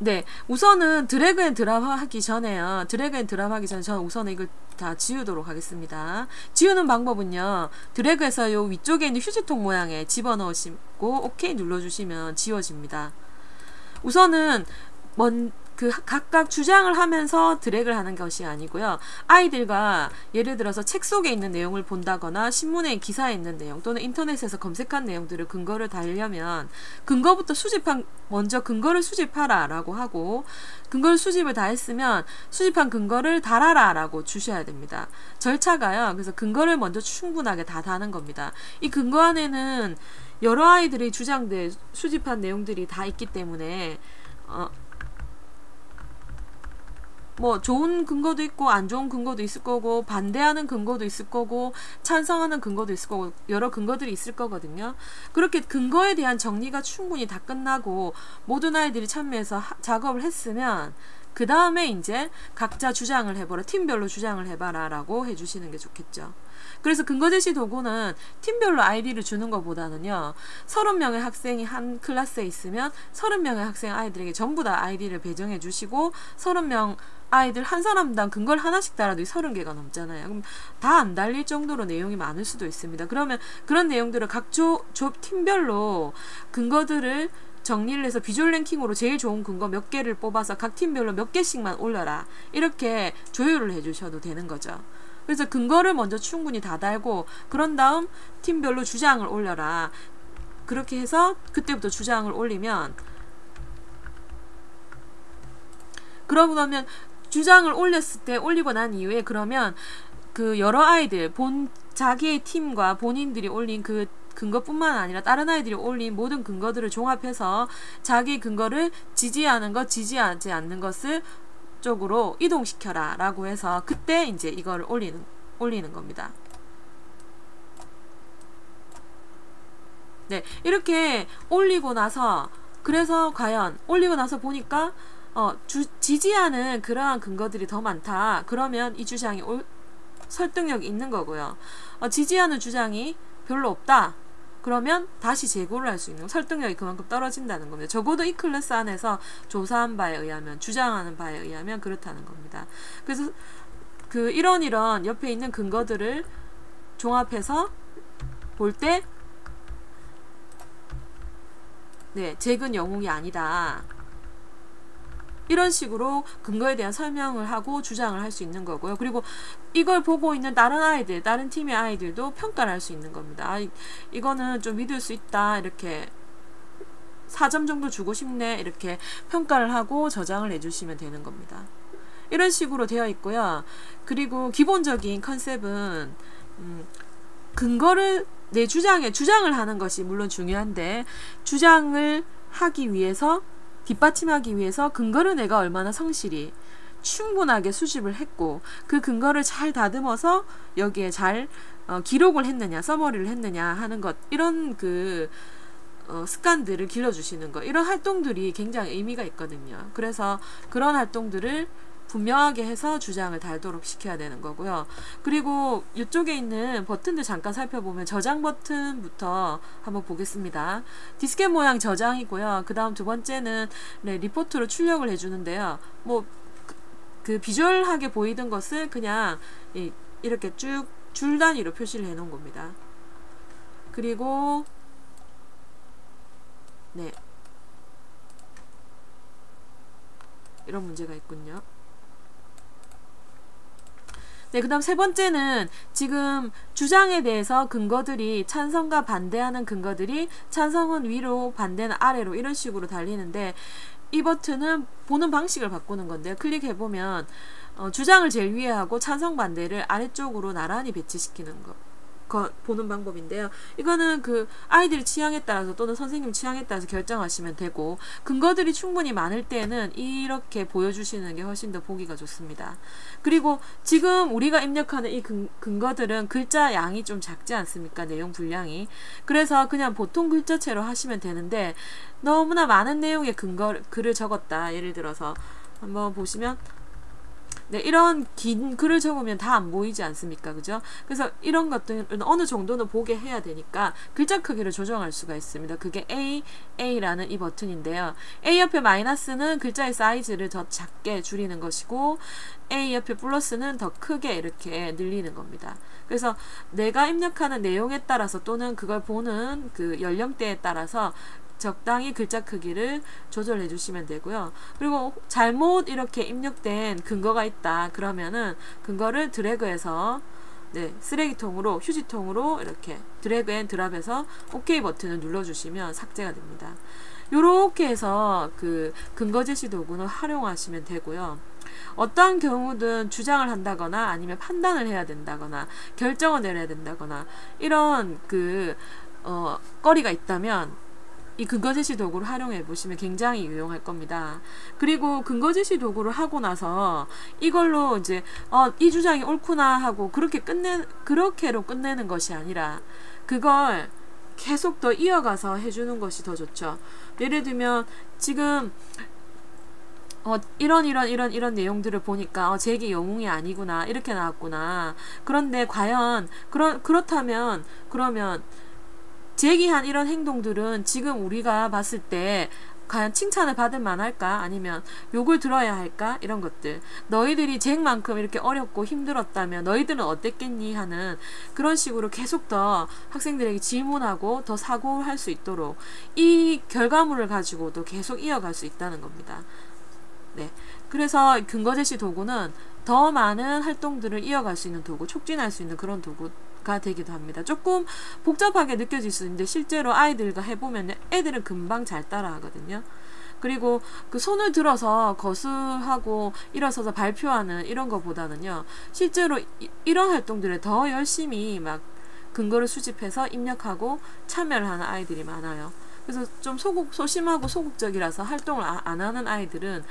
Speaker 1: 네, 우선은 드래그 앤 드랍 하기 전에요. 드래그 앤 드랍 하기 전에 저는 우선은 이걸 다 지우도록 하겠습니다. 지우는 방법은요, 드래그해서 요 위쪽에 있는 휴지통 모양에 집어넣으시고 OK 눌러주시면 지워집니다. 우선은 각각 주장을 하면서 드래그를 하는 것이 아니고요, 아이들과 예를 들어서 책 속에 있는 내용을 본다거나 신문에 기사에 있는 내용 또는 인터넷에서 검색한 내용들을 근거를 달려면 먼저 근거를 수집하라 라고 하고, 근거를 수집을 다 했으면 수집한 근거를 달아라 라고 주셔야 됩니다. 절차가요, 그래서 근거를 먼저 충분하게 다 다는 겁니다. 이 근거 안에는 여러 아이들의 주장들, 수집한 내용들이 다 있기 때문에 뭐 좋은 근거도 있고 안 좋은 근거도 있을 거고, 반대하는 근거도 있을 거고, 찬성하는 근거도 있을 거고, 여러 근거들이 있을 거거든요. 그렇게 근거에 대한 정리가 충분히 다 끝나고 모든 아이들이 참여해서 작업을 했으면 그 다음에 이제 각자 주장을 해보라, 팀별로 주장을 해봐라 라고 해주시는 게 좋겠죠. 그래서 근거 제시 도구는 팀별로 아이디를 주는 것보다는요, 30명의 학생이 한 클래스에 있으면 30명의 학생 아이들에게 전부 다 아이디를 배정해 주시고, 30명 아이들 한 사람당 근거를 하나씩 달아도 30개가 넘잖아요. 그럼 다 안 달릴 정도로 내용이 많을 수도 있습니다. 그러면 그런 내용들을 각 팀별로 근거들을 정리를 해서 비주얼 랭킹으로 제일 좋은 근거 몇 개를 뽑아서 각 팀별로 몇 개씩만 올려라, 이렇게 조율을 해주셔도 되는 거죠. 그래서 근거를 먼저 충분히 다 달고, 그런 다음 팀별로 주장을 올려라, 그렇게 해서 그때부터 주장을 올리면, 그러고 나면 주장을 올리고 난 이후에 그러면 그 여러 아이들 자기의 팀과 본인들이 올린 그 근거뿐만 아니라 다른 아이들이 올린 모든 근거들을 종합해서 자기 근거를 지지하는 것, 지지하지 않는 것을 쪽으로 이동시켜라 라고 해서 그때 이제 이걸 올리는 겁니다. 네, 이렇게 올리고 나서, 그래서 과연 올리고 나서 보니까 지지하는 그러한 근거들이 더 많다. 그러면 이 주장이 설득력이 있는 거고요. 지지하는 주장이 별로 없다. 그러면 다시 재고를 할 수 있는, 설득력이 그만큼 떨어진다는 겁니다. 적어도 이 클래스 안에서 조사한 바에 의하면, 주장하는 바에 의하면 그렇다는 겁니다. 그래서 그 이런 옆에 있는 근거들을 종합해서 볼 때 네, 잭은 영웅이 아니다. 이런 식으로 근거에 대한 설명을 하고 주장을 할 수 있는 거고요. 그리고 이걸 보고 있는 다른 아이들, 다른 팀의 아이들도 평가를 할 수 있는 겁니다. 아, 이거는 좀 믿을 수 있다. 이렇게 4점 정도 주고 싶네. 이렇게 평가를 하고 저장을 해주시면 되는 겁니다. 이런 식으로 되어 있고요. 그리고 기본적인 컨셉은 근거를 내 주장을 하는 것이 물론 중요한데, 주장을 하기 위해서, 뒷받침하기 위해서 근거를 내가 얼마나 성실히 충분하게 수집을 했고, 그 근거를 잘 다듬어서 여기에 잘 기록을 했느냐, 서머리를 했느냐 하는 것, 이런 습관들을 길러주시는 것, 이런 활동들이 굉장히 의미가 있거든요. 그래서 그런 활동들을 분명하게 해서 주장을 달도록 시켜야 되는 거고요. 그리고 이쪽에 있는 버튼들 잠깐 살펴보면 저장 버튼부터 한번 보겠습니다. 디스켓 모양 저장이고요. 그 다음 두 번째는 네, 리포트로 출력을 해주는데요. 뭐 그 비주얼하게 보이던 것을 그냥 이렇게 쭉 줄 단위로 표시를 해 놓은 겁니다. 그리고 네, 이런 문제가 있군요. 네, 그 다음 세 번째는 지금 주장에 대해서 근거들이 찬성과 반대하는 근거들이 찬성은 위로, 반대는 아래로 이런 식으로 달리는데, 이 버튼은 보는 방식을 바꾸는 건데요. 클릭해보면 주장을 제일 위에 하고 찬성 반대를 아래쪽으로 나란히 배치시키는 거 보는 방법인데요. 이거는 그 아이들 취향에 따라서 또는 선생님 취향에 따라서 결정하시면 되고, 근거들이 충분히 많을 때는 이렇게 보여주시는 게 훨씬 더 보기가 좋습니다. 그리고 지금 우리가 입력하는 이 근거들은 글자 양이 좀 작지 않습니까? 내용 분량이. 그래서 그냥 보통 글자체로 하시면 되는데, 너무나 많은 내용의 글을 적었다. 예를 들어서 한번 보시면 네, 이런 긴 글을 적으면 다 안 보이지 않습니까? 그죠? 그래서 이런 것들은 어느 정도는 보게 해야 되니까 글자 크기를 조정할 수가 있습니다. 그게 A라는 이 버튼인데요. A 옆에 마이너스는 글자의 사이즈를 더 작게 줄이는 것이고, A 옆에 플러스는 더 크게 이렇게 늘리는 겁니다. 그래서 내가 입력하는 내용에 따라서 또는 그걸 보는 그 연령대에 따라서 적당히 글자 크기를 조절해 주시면 되고요. 그리고 잘못 이렇게 입력된 근거가 있다 그러면은 근거를 드래그해서 네, 쓰레기통으로, 휴지통으로 이렇게 드래그 앤 드랍해서 OK 버튼을 눌러주시면 삭제가 됩니다. 요렇게 해서 그 근거 제시 도구는 활용하시면 되고요. 어떤 경우든 주장을 한다거나 아니면 판단을 해야 된다거나 결정을 내려야 된다거나 이런 거리가 있다면 이 근거 제시 도구를 활용해 보시면 굉장히 유용할 겁니다. 그리고 근거 제시 도구를 하고 나서 이걸로 이제 이 주장이 옳구나 하고 그렇게로 끝내는 것이 아니라 그걸 계속 더 이어가서 해주는 것이 더 좋죠. 예를 들면 지금 이런 내용들을 보니까 잭이 영웅이 아니구나, 이렇게 나왔구나. 그런데 과연 그렇다면 그러면 잭이 한 이런 행동들은 지금 우리가 봤을 때 과연 칭찬을 받을 만할까? 아니면 욕을 들어야 할까? 이런 것들. 너희들이 잭만큼 이렇게 어렵고 힘들었다면 너희들은 어땠겠니? 하는 그런 식으로 계속 더 학생들에게 질문하고 더 사고할 수 있도록 이 결과물을 가지고도 계속 이어갈 수 있다는 겁니다. 네. 그래서 근거 제시 도구는 더 많은 활동들을 이어갈 수 있는 도구, 촉진할 수 있는 그런 도구가 되기도 합니다. 조금 복잡하게 느껴질 수 있는데 실제로 아이들과 해보면 애들은 금방 잘 따라 하거든요. 그리고 그 손을 들어서 거수하고 일어서서 발표하는 이런 것보다는요, 실제로 이런 활동들에 더 열심히 막 근거를 수집해서 입력하고 참여를 하는 아이들이 많아요. 그래서 좀 소심하고 소극적이라서 활동을 안 하는 아이들은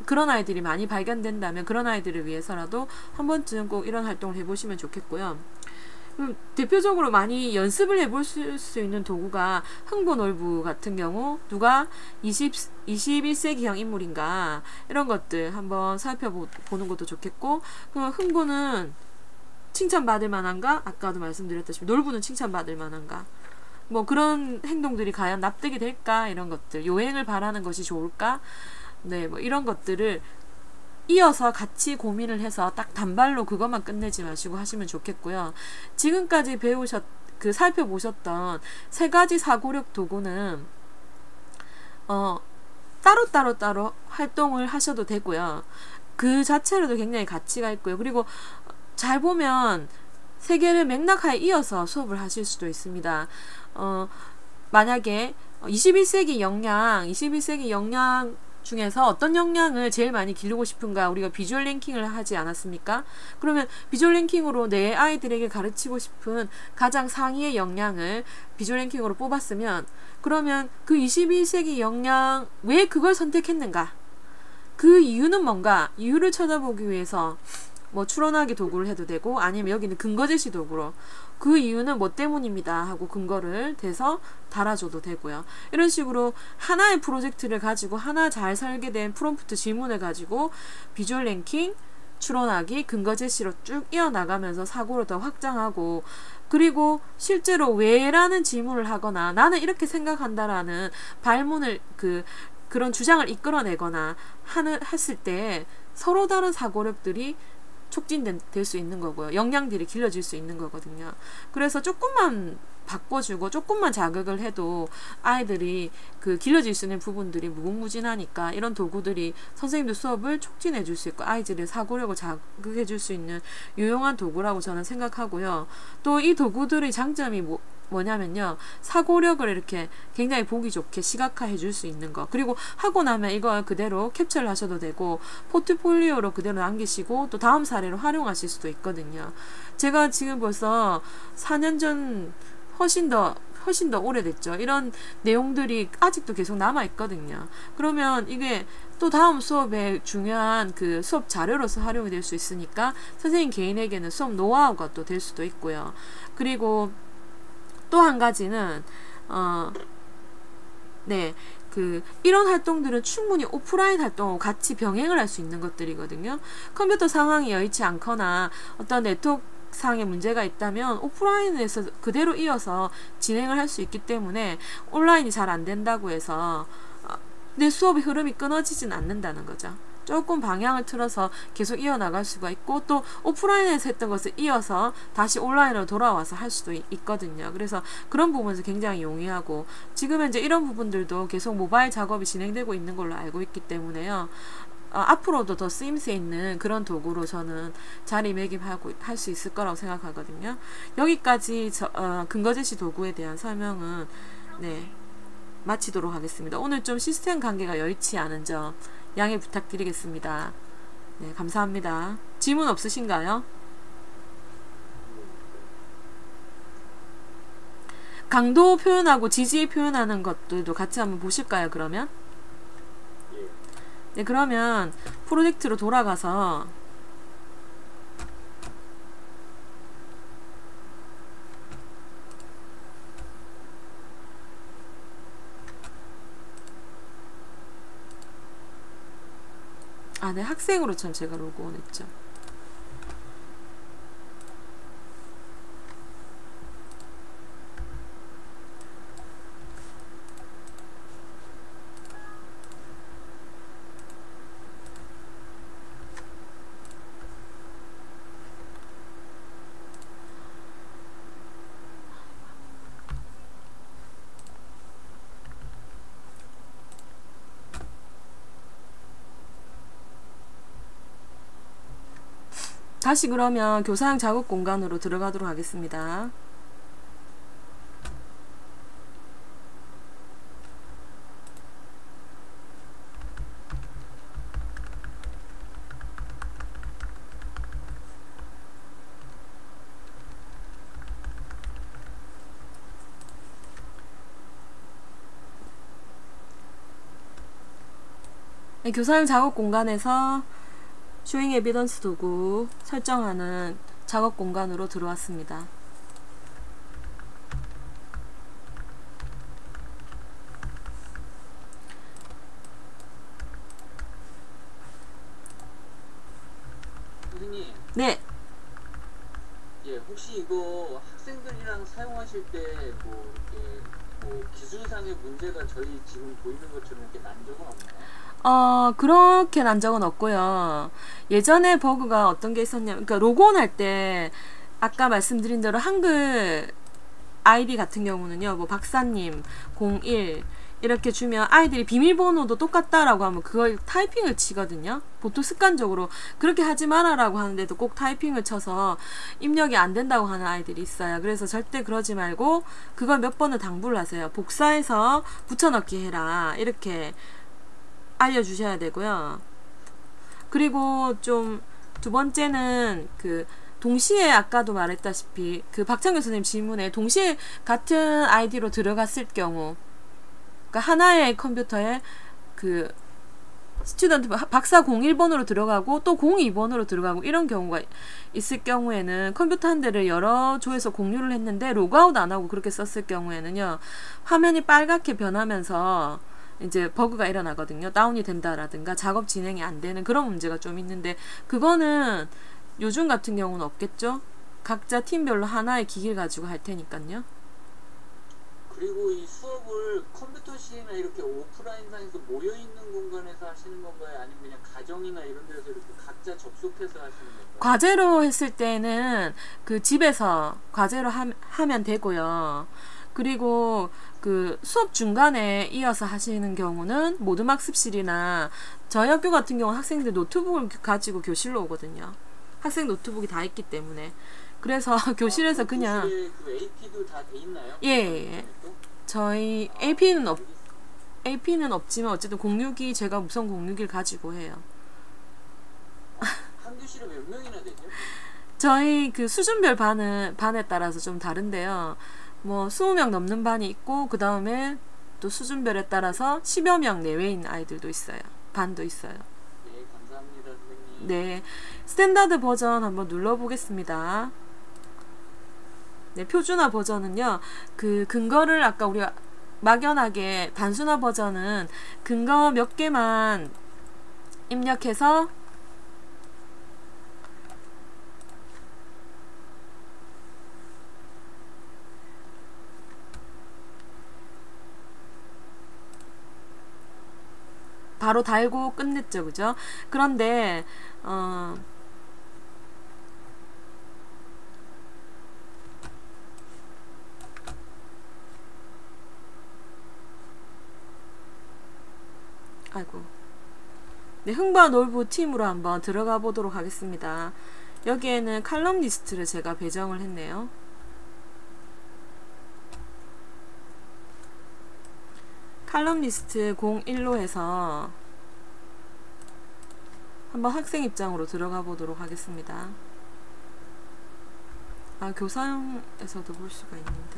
Speaker 1: 그런 아이들이 많이 발견된다면 그런 아이들을 위해서라도 한 번쯤 꼭 이런 활동을 해보시면 좋겠고요. 대표적으로 많이 연습을 해볼 수 있는 도구가 흥부놀부 같은 경우 누가 21세기형 인물인가 이런 것들 한번 살펴보는 것도 좋겠고, 흥부는 칭찬받을 만한가? 아까도 말씀드렸다시피 놀부는 칭찬받을 만한가? 뭐 그런 행동들이 과연 납득이 될까? 이런 것들, 요행을 바라는 것이 좋을까? 네, 뭐 이런 것들을 이어서 같이 고민을 해서 딱 단발로 그것만 끝내지 마시고 하시면 좋겠고요. 지금까지 살펴보셨던 세 가지 사고력 도구는 따로 활동을 하셔도 되고요. 그 자체로도 굉장히 가치가 있고요. 그리고 잘 보면 세 개를 맥락하에 이어서 수업을 하실 수도 있습니다. 만약에 21세기 역량 중에서 어떤 역량을 제일 많이 기르고 싶은가, 우리가 비주얼 랭킹을 하지 않았습니까? 그러면 비주얼 랭킹으로 내 아이들에게 가르치고 싶은 가장 상위의 역량을 비주얼 랭킹으로 뽑았으면, 그러면 그 21세기 역량 왜 그걸 선택했는가? 그 이유는 뭔가? 이유를 찾아보기 위해서 뭐 추론하기 도구를 해도 되고, 아니면 여기는 근거 제시 도구로 그 이유는 뭐 때문입니다 하고 근거를 대서 달아줘도 되고요. 이런 식으로 하나의 프로젝트를 가지고 하나 잘 설계된 프롬프트 질문을 가지고 비주얼 랭킹, 추론하기, 근거 제시로 쭉 이어나가면서 사고를 더 확장하고, 그리고 실제로 왜라는 질문을 하거나 나는 이렇게 생각한다라는 발문을 그런 주장을 이끌어내거나 했을 때 서로 다른 사고력들이 촉진될 수 있는 거고요. 역량들이 길러질 수 있는 거거든요. 그래서 조금만 바꿔주고 조금만 자극을 해도 아이들이 길러질 수 있는 부분들이 무궁무진하니까 이런 도구들이 선생님도 수업을 촉진해 줄 수 있고 아이들의 사고력을 자극해 줄 수 있는 유용한 도구라고 저는 생각하고요. 또 이 도구들의 장점이 뭐냐면요, 사고력을 이렇게 굉장히 보기 좋게 시각화해 줄 수 있는 거, 그리고 하고 나면 이걸 그대로 캡처를 하셔도 되고 포트폴리오로 그대로 남기시고 또 다음 사례로 활용하실 수도 있거든요. 제가 지금 벌써 4년 전 훨씬 더 오래됐죠. 이런 내용들이 아직도 계속 남아 있거든요. 그러면 이게 또 다음 수업에 중요한 수업 자료로서 활용이 될 수 있으니까 선생님 개인에게는 수업 노하우가 또 될 수도 있고요. 그리고 또 한 가지는 이런 활동들은 충분히 오프라인 활동하고 같이 병행을 할 수 있는 것들이거든요. 컴퓨터 상황이 여의치 않거나 어떤 네트워크 상의 문제가 있다면 오프라인에서 그대로 이어서 진행을 할 수 있기 때문에 온라인이 잘 안 된다고 해서 내 수업의 흐름이 끊어지진 않는다는 거죠. 조금 방향을 틀어서 계속 이어나갈 수가 있고, 또 오프라인에서 했던 것을 이어서 다시 온라인으로 돌아와서 할 수도 있거든요. 그래서 그런 부분에서 굉장히 용이하고, 지금 현재 이런 부분들도 계속 모바일 작업이 진행되고 있는 걸로 알고 있기 때문에요. 앞으로도 더 쓰임새 있는 그런 도구로 저는 자리매김하고 할 수 있을 거라고 생각하거든요. 여기까지 근거 제시 도구에 대한 설명은 마치도록 하겠습니다. 오늘 좀 시스템 관계가 여의치 않은 점 양해 부탁드리겠습니다. 네, 감사합니다. 질문 없으신가요? 강도 표현하고 지지 표현하는 것들도 같이 한번 보실까요, 그러면? 네, 그러면 프로젝트로 돌아가서 네, 학생으로 참 제가 로그온 했죠. 다시 그러면 교사형 작업 공간으로 들어가도록 하겠습니다. 네, 교사형 작업 공간에서 쇼잉 에비던스 도구 설정하는 작업 공간으로 들어왔습니다.
Speaker 2: 선생님,
Speaker 1: 네.
Speaker 3: 예, 혹시 이거 학생들이랑 사용하실 때 뭐 이렇게 뭐 기술상의 문제가 저희 지금 보이는 것처럼 이렇게 난 적은 없나요?
Speaker 1: 그렇게 난 적은 없고요. 예전에 버그가 어떤 게 있었냐면, 그러니까 로그온 할 때 아까 말씀드린 대로 한글 아이디 같은 경우는요, 뭐 박사님 01 이렇게 주면 아이들이 비밀번호도 똑같다라고 하면 그걸 타이핑을 치거든요. 보통 습관적으로 그렇게 하지 마라라고 하는데도 꼭 타이핑을 쳐서 입력이 안 된다고 하는 아이들이 있어요. 그래서 절대 그러지 말고 그걸 몇 번을 당부를 하세요. 복사해서 붙여넣기 해라, 이렇게 알려주셔야 되고요. 그리고 좀 두 번째는 그 동시에 아까도 말했다시피 그 박창규 선생님 질문에 동시에 같은 아이디로 들어갔을 경우, 그러니까 하나의 컴퓨터에 그 스튜던트 박사 01번으로 들어가고 또 02번으로 들어가고 이런 경우가 있을 경우에는 컴퓨터 한 대를 여러 조에서 공유를 했는데 로그아웃 안 하고 그렇게 썼을 경우에는요, 화면이 빨갛게 변하면서 이제 버그가 일어나거든요. 다운이 된다라든가 작업 진행이 안 되는 그런 문제가 좀 있는데, 그거는 요즘 같은 경우는 없겠죠. 각자 팀별로 하나의 기기를 가지고 할 테니까요.
Speaker 3: 그리고 이 수업을 컴퓨터실이나 이렇게 오프라인상에서 모여있는 공간에서 하시는 건가요? 아니면 그냥 가정이나 이런 데서 이렇게 각자 접속해서 하시는 건가요?
Speaker 1: 과제로 했을 때는 그 집에서 과제로 하면 되고요. 그리고 그 수업 중간에 이어서 하시는 경우는 모든 학습실이나 저희 학교 같은 경우 학생들 노트북을 가지고 교실로 오거든요. 학생 노트북이 다 있기 때문에. 그래서 교실에서 그냥
Speaker 3: 교실에 그 AP도 다 돼 있나요?
Speaker 1: 예. 저희 AP는 없지만 어쨌든 공유기, 제가 무선 공유기를 가지고 해요.
Speaker 3: 한 교실에 몇 명이나 되죠?
Speaker 1: 저희 그 수준별 반에 따라서 좀 다른데요. 뭐 20명 넘는 반이 있고, 그 다음에 또 수준별에 따라서 10여 명 내외인 아이들도 있어요. 반도 있어요.
Speaker 3: 네, 감사합니다, 선생님.
Speaker 1: 네, 스탠다드 버전 한번 눌러보겠습니다. 네, 표준화 버전은요, 그 근거를 아까 우리가 막연하게 단순화 버전은 근거 몇 개만 입력해서 바로 달고 끝냈죠, 그죠? 그런데 아이고. 네, 흥바 놀부 팀으로 한번 들어가 보도록 하겠습니다. 여기에는 칼럼 리스트를 제가 배정을 했네요. 칼럼 리스트 01로 해서 한번 학생 입장으로 들어가 보도록 하겠습니다. 아, 교사용에서도 볼 수가 있는데.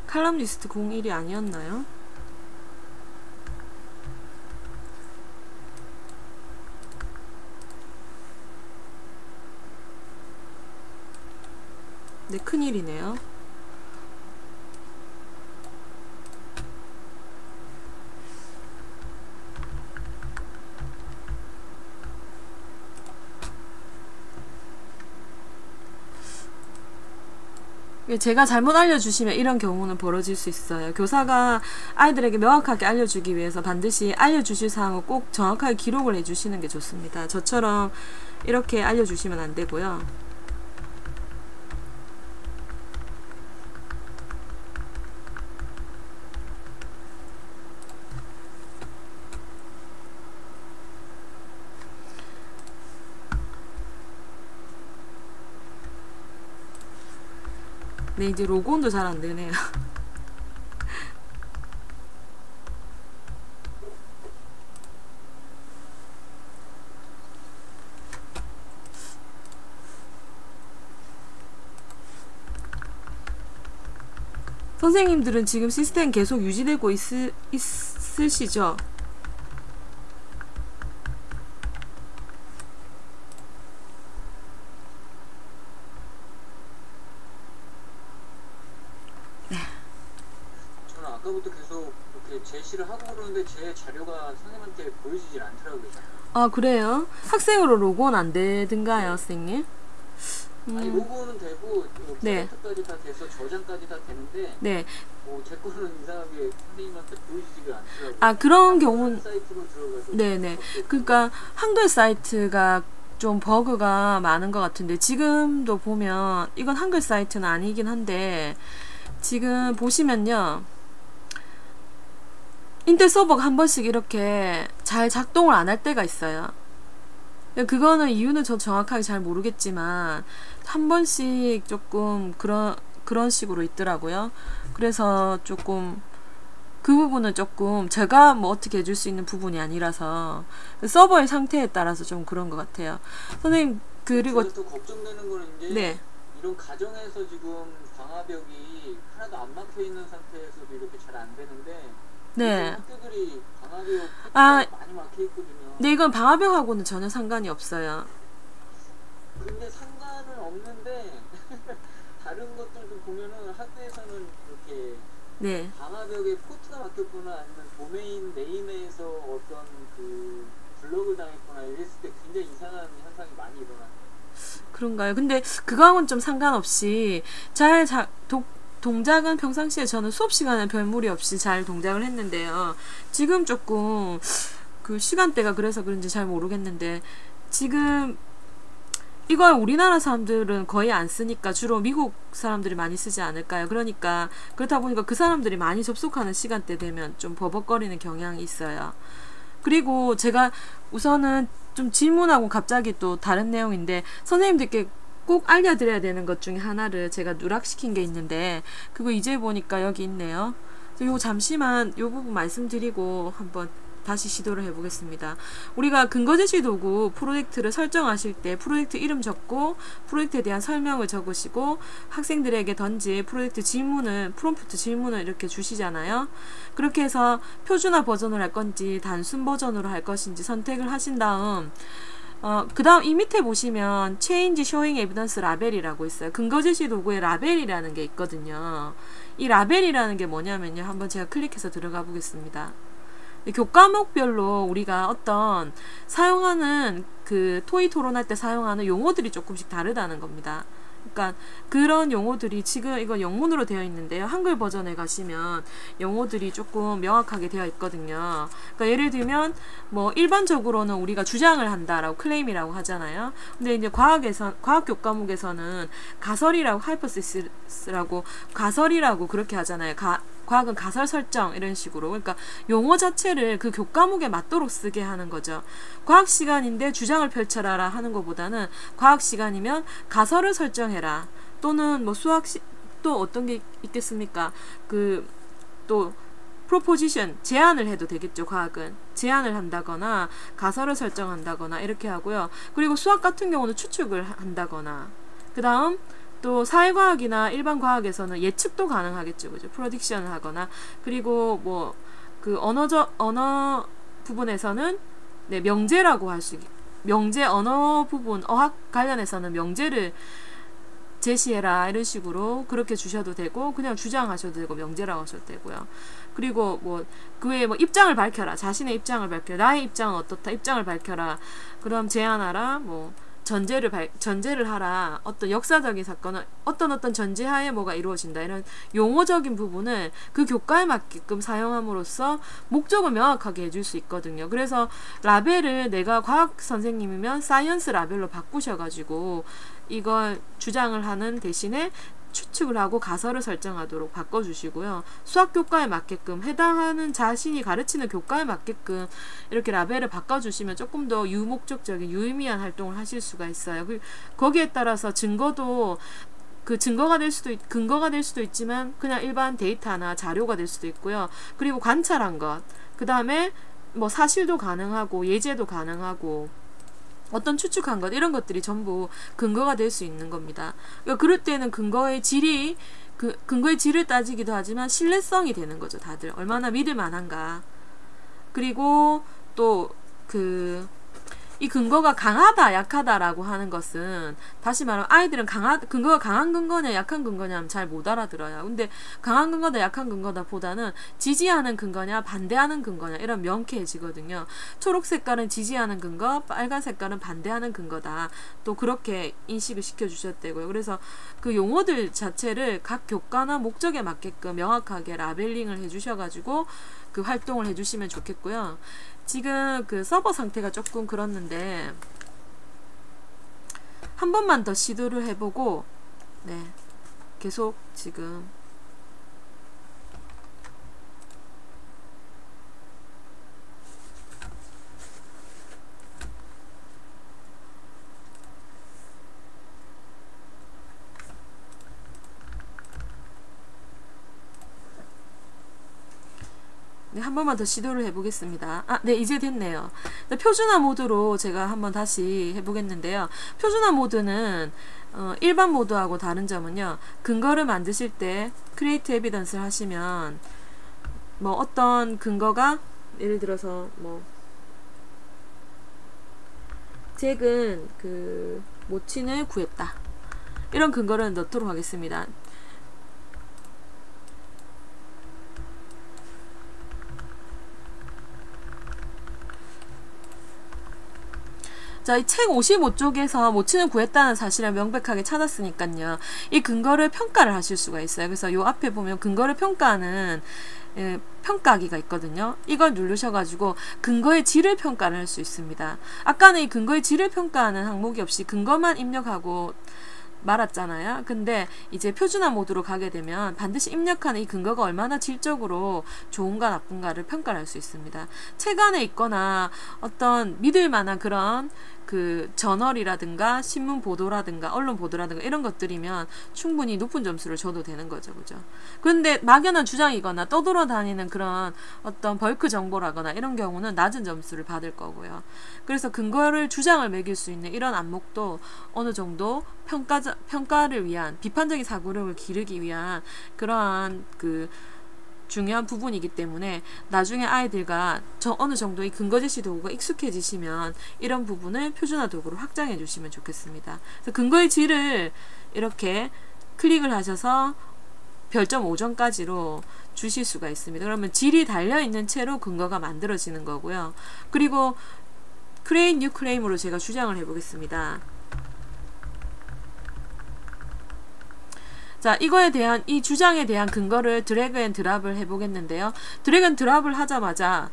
Speaker 1: 칼럼 리스트 01이 아니었나요? 네, 큰일이네요. 제가 잘못 알려주시면 이런 경우는 벌어질 수 있어요. 교사가 아이들에게 명확하게 알려주기 위해서 반드시 알려주실 사항을 꼭 정확하게 기록을 해주시는 게 좋습니다. 저처럼 이렇게 알려주시면 안 되고요. 네, 이제 로고온도 잘 안 되네요. 선생님들은 지금 시스템 계속 유지되고 있으시죠?
Speaker 3: 저는 아까부터 계속 이렇게 제시를 하고 그러는데 제 자료가 선생님한테 보여지질 않더라고요.
Speaker 1: 아, 그래요? 학생으로 로그온 안 되든가요, 선생님?
Speaker 3: 아니 로고는 되고
Speaker 1: 네.
Speaker 3: 프린트까지 다 돼서 저장까지 다 되는데
Speaker 1: 네.
Speaker 3: 제 거는 이상하게 선생님한테 보여지지가 않더라고요.
Speaker 1: 아, 그런 경우는
Speaker 3: 사이트로 들어가서
Speaker 1: 네네. 그러니까 한글 사이트가 좀 버그가 많은 것 같은데 지금도 보면 이건 한글 사이트는 아니긴 한데 지금 보시면요. 인텔 서버가 한 번씩 이렇게 잘 작동을 안 할 때가 있어요. 그거는 이유는 저 정확하게 잘 모르겠지만 한 번씩 조금 그런 식으로 있더라고요. 그래서 조금 그 부분은 조금 제가 뭐 어떻게 해줄 수 있는 부분이 아니라서 서버의 상태에 따라서 좀 그런 것 같아요. 선생님 그리고
Speaker 3: 또 걱정되는 거는 이제
Speaker 1: 네.
Speaker 3: 이런 가정에서 지금 방화벽이 하나도 안 막혀 있는 상태에서도 이렇게 잘 안 되는데
Speaker 1: 네.
Speaker 3: 학교들이 방화벽
Speaker 1: 아,
Speaker 3: 많이 막혀 있거든요.
Speaker 1: 네, 이건 방화벽하고는 전혀 상관이 없어요.
Speaker 3: 근데 상관은 없는데 다른 것들도 보면은 학교에서는 이렇게
Speaker 1: 네.
Speaker 3: 방화벽에 포트가 막혔거나 아니면 도메인 네임에서 어떤 그 블럭을 당했거나 이랬을 때 굉장히 이상한 현상이 많이 일어나요.
Speaker 1: 그런가요? 근데 그거하고는 좀 상관없이 동작은 평상시에 저는 수업 시간에 별 무리 없이 잘 동작을 했는데요. 지금 조금 그 시간대가 그래서 그런지 잘 모르겠는데 지금 이걸 우리나라 사람들은 거의 안 쓰니까 주로 미국 사람들이 많이 쓰지 않을까요? 그러니까 그렇다 보니까 그 사람들이 많이 접속하는 시간대 되면 좀 버벅거리는 경향이 있어요. 그리고 제가 우선은 좀 질문하고 갑자기 또 다른 내용인데 선생님들께 꼭 알려드려야 되는 것 중에 하나를 제가 누락시킨 게 있는데 그거 이제 보니까 여기 있네요. 요거 잠시만 요 부분 말씀드리고 한번 다시 시도를 해보겠습니다. 우리가 근거제시 도구 프로젝트를 설정하실 때 프로젝트 이름 적고 프로젝트에 대한 설명을 적으시고 학생들에게 던질 프로젝트 질문을 프롬프트 질문을 이렇게 주시잖아요. 그렇게 해서 표준화 버전으로 할 건지 단순 버전으로 할 것인지 선택을 하신 다음 그 다음 이 밑에 보시면 Change Showing Evidence 라벨이라고 있어요. 근거제시 도구에 라벨이라는 게 있거든요. 이 라벨이라는 게 뭐냐면요. 한번 제가 클릭해서 들어가 보겠습니다. 교과목별로 우리가 어떤 사용하는 그 토의 토론할 때 사용하는 용어들이 조금씩 다르다는 겁니다. 그러니까 그런 용어들이 지금 이거 영문으로 되어 있는데요. 한글 버전에 가시면 용어들이 조금 명확하게 되어 있거든요. 그러니까 예를 들면 뭐 일반적으로는 우리가 주장을 한다라고 클레임이라고 하잖아요. 근데 이제 과학 교과목에서는 가설이라고 하이포시스라고 가설이라고 그렇게 하잖아요. 과학은 가설 설정 이런 식으로. 그러니까 용어 자체를 그 교과목에 맞도록 쓰게 하는 거죠. 과학 시간인데 주장을 펼쳐라 하는 것보다는 과학 시간이면 가설을 설정해라. 또는 뭐 또 어떤 게 있겠습니까? 또 프로포지션 제안을 해도 되겠죠. 과학은 제안을 한다거나 가설을 설정한다거나 이렇게 하고요. 그리고 수학 같은 경우는 추측을 한다거나 그 다음 또 사회과학이나 일반 과학에서는 예측도 가능하겠죠. 그죠? 프로딕션을 하거나 그리고 뭐 그 언어 부분에서는 네, 명제라고 할 수 명제 언어 부분 어학 관련해서는 명제를 제시해라 이런 식으로 그렇게 주셔도 되고 그냥 주장하셔도 되고 명제라고 하셔도 되고요. 그리고 뭐 그 외에 뭐 입장을 밝혀라. 자신의 입장을 밝혀라. 나의 입장은 어떻다. 입장을 밝혀라. 그럼 제안하라. 뭐 전제를 하라. 어떤 역사적인 사건은 어떤 전제하에 뭐가 이루어진다. 이런 용어적인 부분을 그 교과에 맞게끔 사용함으로써 목적을 명확하게 해줄 수 있거든요. 그래서 라벨을 내가 과학 선생님이면 사이언스 라벨로 바꾸셔가지고 이걸 주장을 하는 대신에 추측을 하고 가설을 설정하도록 바꿔주시고요. 수학 교과에 맞게끔 해당하는 자신이 가르치는 교과에 맞게끔 이렇게 라벨을 바꿔주시면 조금 더 유목적적인 유의미한 활동을 하실 수가 있어요. 거기에 따라서 증거도 그 근거가 될 수도 있지만 그냥 일반 데이터나 자료가 될 수도 있고요. 그리고 관찰한 것, 그 다음에 뭐 사실도 가능하고 예제도 가능하고 어떤 추측한 것, 이런 것들이 전부 근거가 될 수 있는 겁니다. 그러니까 그럴 때는 근거의 질을 따지기도 하지만 신뢰성이 되는 거죠. 다들 얼마나 믿을 만한가. 그리고 또 이 근거가 강하다 약하다라고 하는 것은, 다시 말하면 아이들은 근거가 강한 근거냐 약한 거냐 하면 잘 못 알아들어요. 근데 강한 근거다 약한 근거다 보다는 지지하는 근거냐 반대하는 근거냐 이런 명쾌해지거든요. 초록 색깔은 지지하는 근거, 빨간 색깔은 반대하는 근거다. 또 그렇게 인식을 시켜주셨대고요. 그래서 그 용어들 자체를 각 교과나 목적에 맞게끔 명확하게 라벨링을 해주셔가지고 그 활동을 해주시면 좋겠고요. 지금 그 서버 상태가 조금 그렇는데 한 번만 더 시도를 해보고, 네, 계속 지금 네, 한 번만 더 시도를 해보겠습니다. 네, 이제 됐네요. 표준화 모드로 제가 한번 다시 해보겠는데요. 표준화 모드는 일반 모드하고 다른 점은요, 근거를 만드실 때 크리에이트 에비던스를 하시면 뭐 어떤 근거가, 예를 들어서 뭐 잭은 그 모친을 구했다, 이런 근거를 넣도록 하겠습니다. 자, 이 책 55쪽에서 모친을 구했다는 사실을 명백하게 찾았으니까요. 이 근거를 평가를 하실 수가 있어요. 그래서 요 앞에 보면 근거를 평가하는 평가하기가 있거든요. 이걸 누르셔가지고 근거의 질을 평가를 할 수 있습니다. 아까는 이 근거의 질을 평가하는 항목이 없이 근거만 입력하고 말았잖아요. 근데 이제 표준화 모드로 가게 되면 반드시 입력하는 이 근거가 얼마나 질적으로 좋은가 나쁜가를 평가를 할 수 있습니다. 책 안에 있거나 어떤 믿을 만한 그런 그 저널이라든가 신문 보도라든가 언론 보도라든가 이런 것들이면 충분히 높은 점수를 줘도 되는 거죠. 그죠? 그런데 막연한 주장이거나 떠돌아다니는 그런 어떤 벌크 정보라거나 이런 경우는 낮은 점수를 받을 거고요. 그래서 근거를 주장을 매길 수 있는 이런 안목도 어느 정도 평가를 위한, 비판적인 사고력을 기르기 위한 그러한 그 중요한 부분이기 때문에 나중에 아이들과 어느 정도 이 근거 제시 도구가 익숙해지시면 이런 부분을 표준화 도구로 확장해 주시면 좋겠습니다. 그래서 근거의 질을 이렇게 클릭을 하셔서 별점 5점까지로 주실 수가 있습니다. 그러면 질이 달려있는 채로 근거가 만들어지는 거고요. 그리고 create new claim으로 제가 주장을 해보겠습니다. 자, 이거에 대한, 이 주장에 대한 근거를 드래그 앤 드랍을 해보겠는데요. 드래그 앤 드랍을 하자마자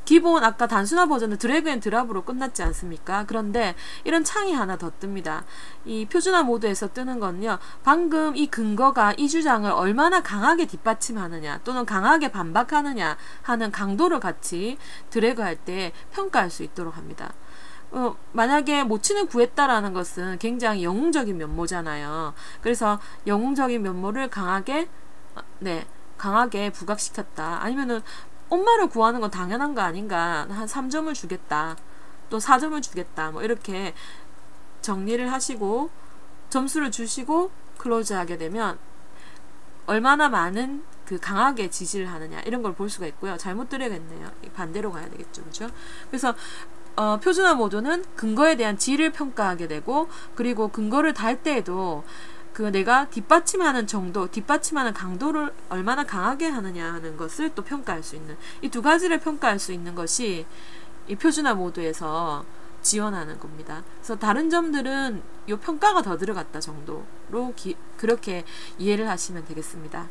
Speaker 1: 기본 아까 단순화 버전은 드래그 앤 드랍으로 끝났지 않습니까? 그런데 이런 창이 하나 더 뜹니다. 이 표준화 모드에서 뜨는 건요, 방금 이 근거가 이 주장을 얼마나 강하게 뒷받침하느냐 또는 강하게 반박하느냐 하는 강도를 같이 드래그할 때 평가할 수 있도록 합니다. 만약에 모친을 구했다라는 것은 굉장히 영웅적인 면모잖아요. 그래서 영웅적인 면모를 강하게 부각시켰다. 아니면은 엄마를 구하는 건 당연한 거 아닌가, 한 3점을 주겠다, 또 4점을 주겠다, 뭐 이렇게 정리를 하시고 점수를 주시고 클로즈 하게 되면 얼마나 많은 그 강하게 지지를 하느냐 이런 걸 볼 수가 있고요. 잘못 드려야겠네요. 반대로 가야 되겠죠. 그렇죠? 그래서 표준화 모드는 근거에 대한 질을 평가하게 되고, 그리고 근거를 달 때에도 그 내가 뒷받침하는 정도, 뒷받침하는 강도를 얼마나 강하게 하느냐 하는 것을 또 평가할 수 있는, 이 두 가지를 평가할 수 있는 것이 이 표준화 모드에서 지원하는 겁니다. 그래서 다른 점들은 이 평가가 더 들어갔다 정도로 그렇게 이해를 하시면 되겠습니다.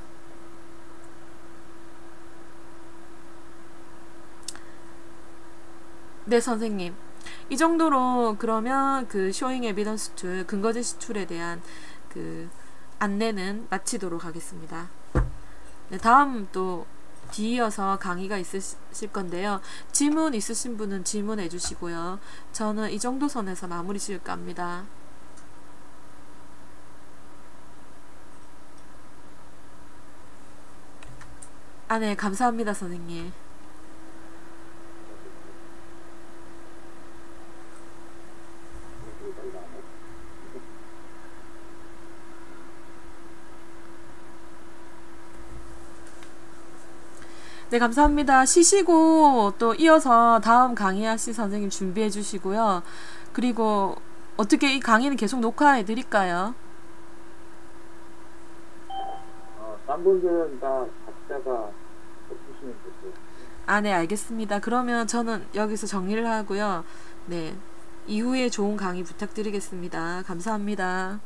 Speaker 1: 네, 선생님. 이 정도로 그러면 그 쇼잉 에비던스 툴, 근거 제시 툴에 대한 그 안내는 마치도록 하겠습니다. 네, 다음 또 뒤이어서 강의가 있으실 건데요. 질문 있으신 분은 질문해 주시고요. 저는 이 정도 선에서 마무리 지을까 합니다. 아, 네, 감사합니다, 선생님. 네, 감사합니다. 쉬시고 또 이어서 다음 강의하실 선생님 준비해 주시고요. 그리고 어떻게 이 강의는 계속 녹화해 드릴까요?
Speaker 2: 딴 분들은 다 각자가 해주시면 되고요.
Speaker 1: 아, 네, 알겠습니다. 그러면 저는 여기서 정리를 하고요. 네, 이후에 좋은 강의 부탁드리겠습니다. 감사합니다.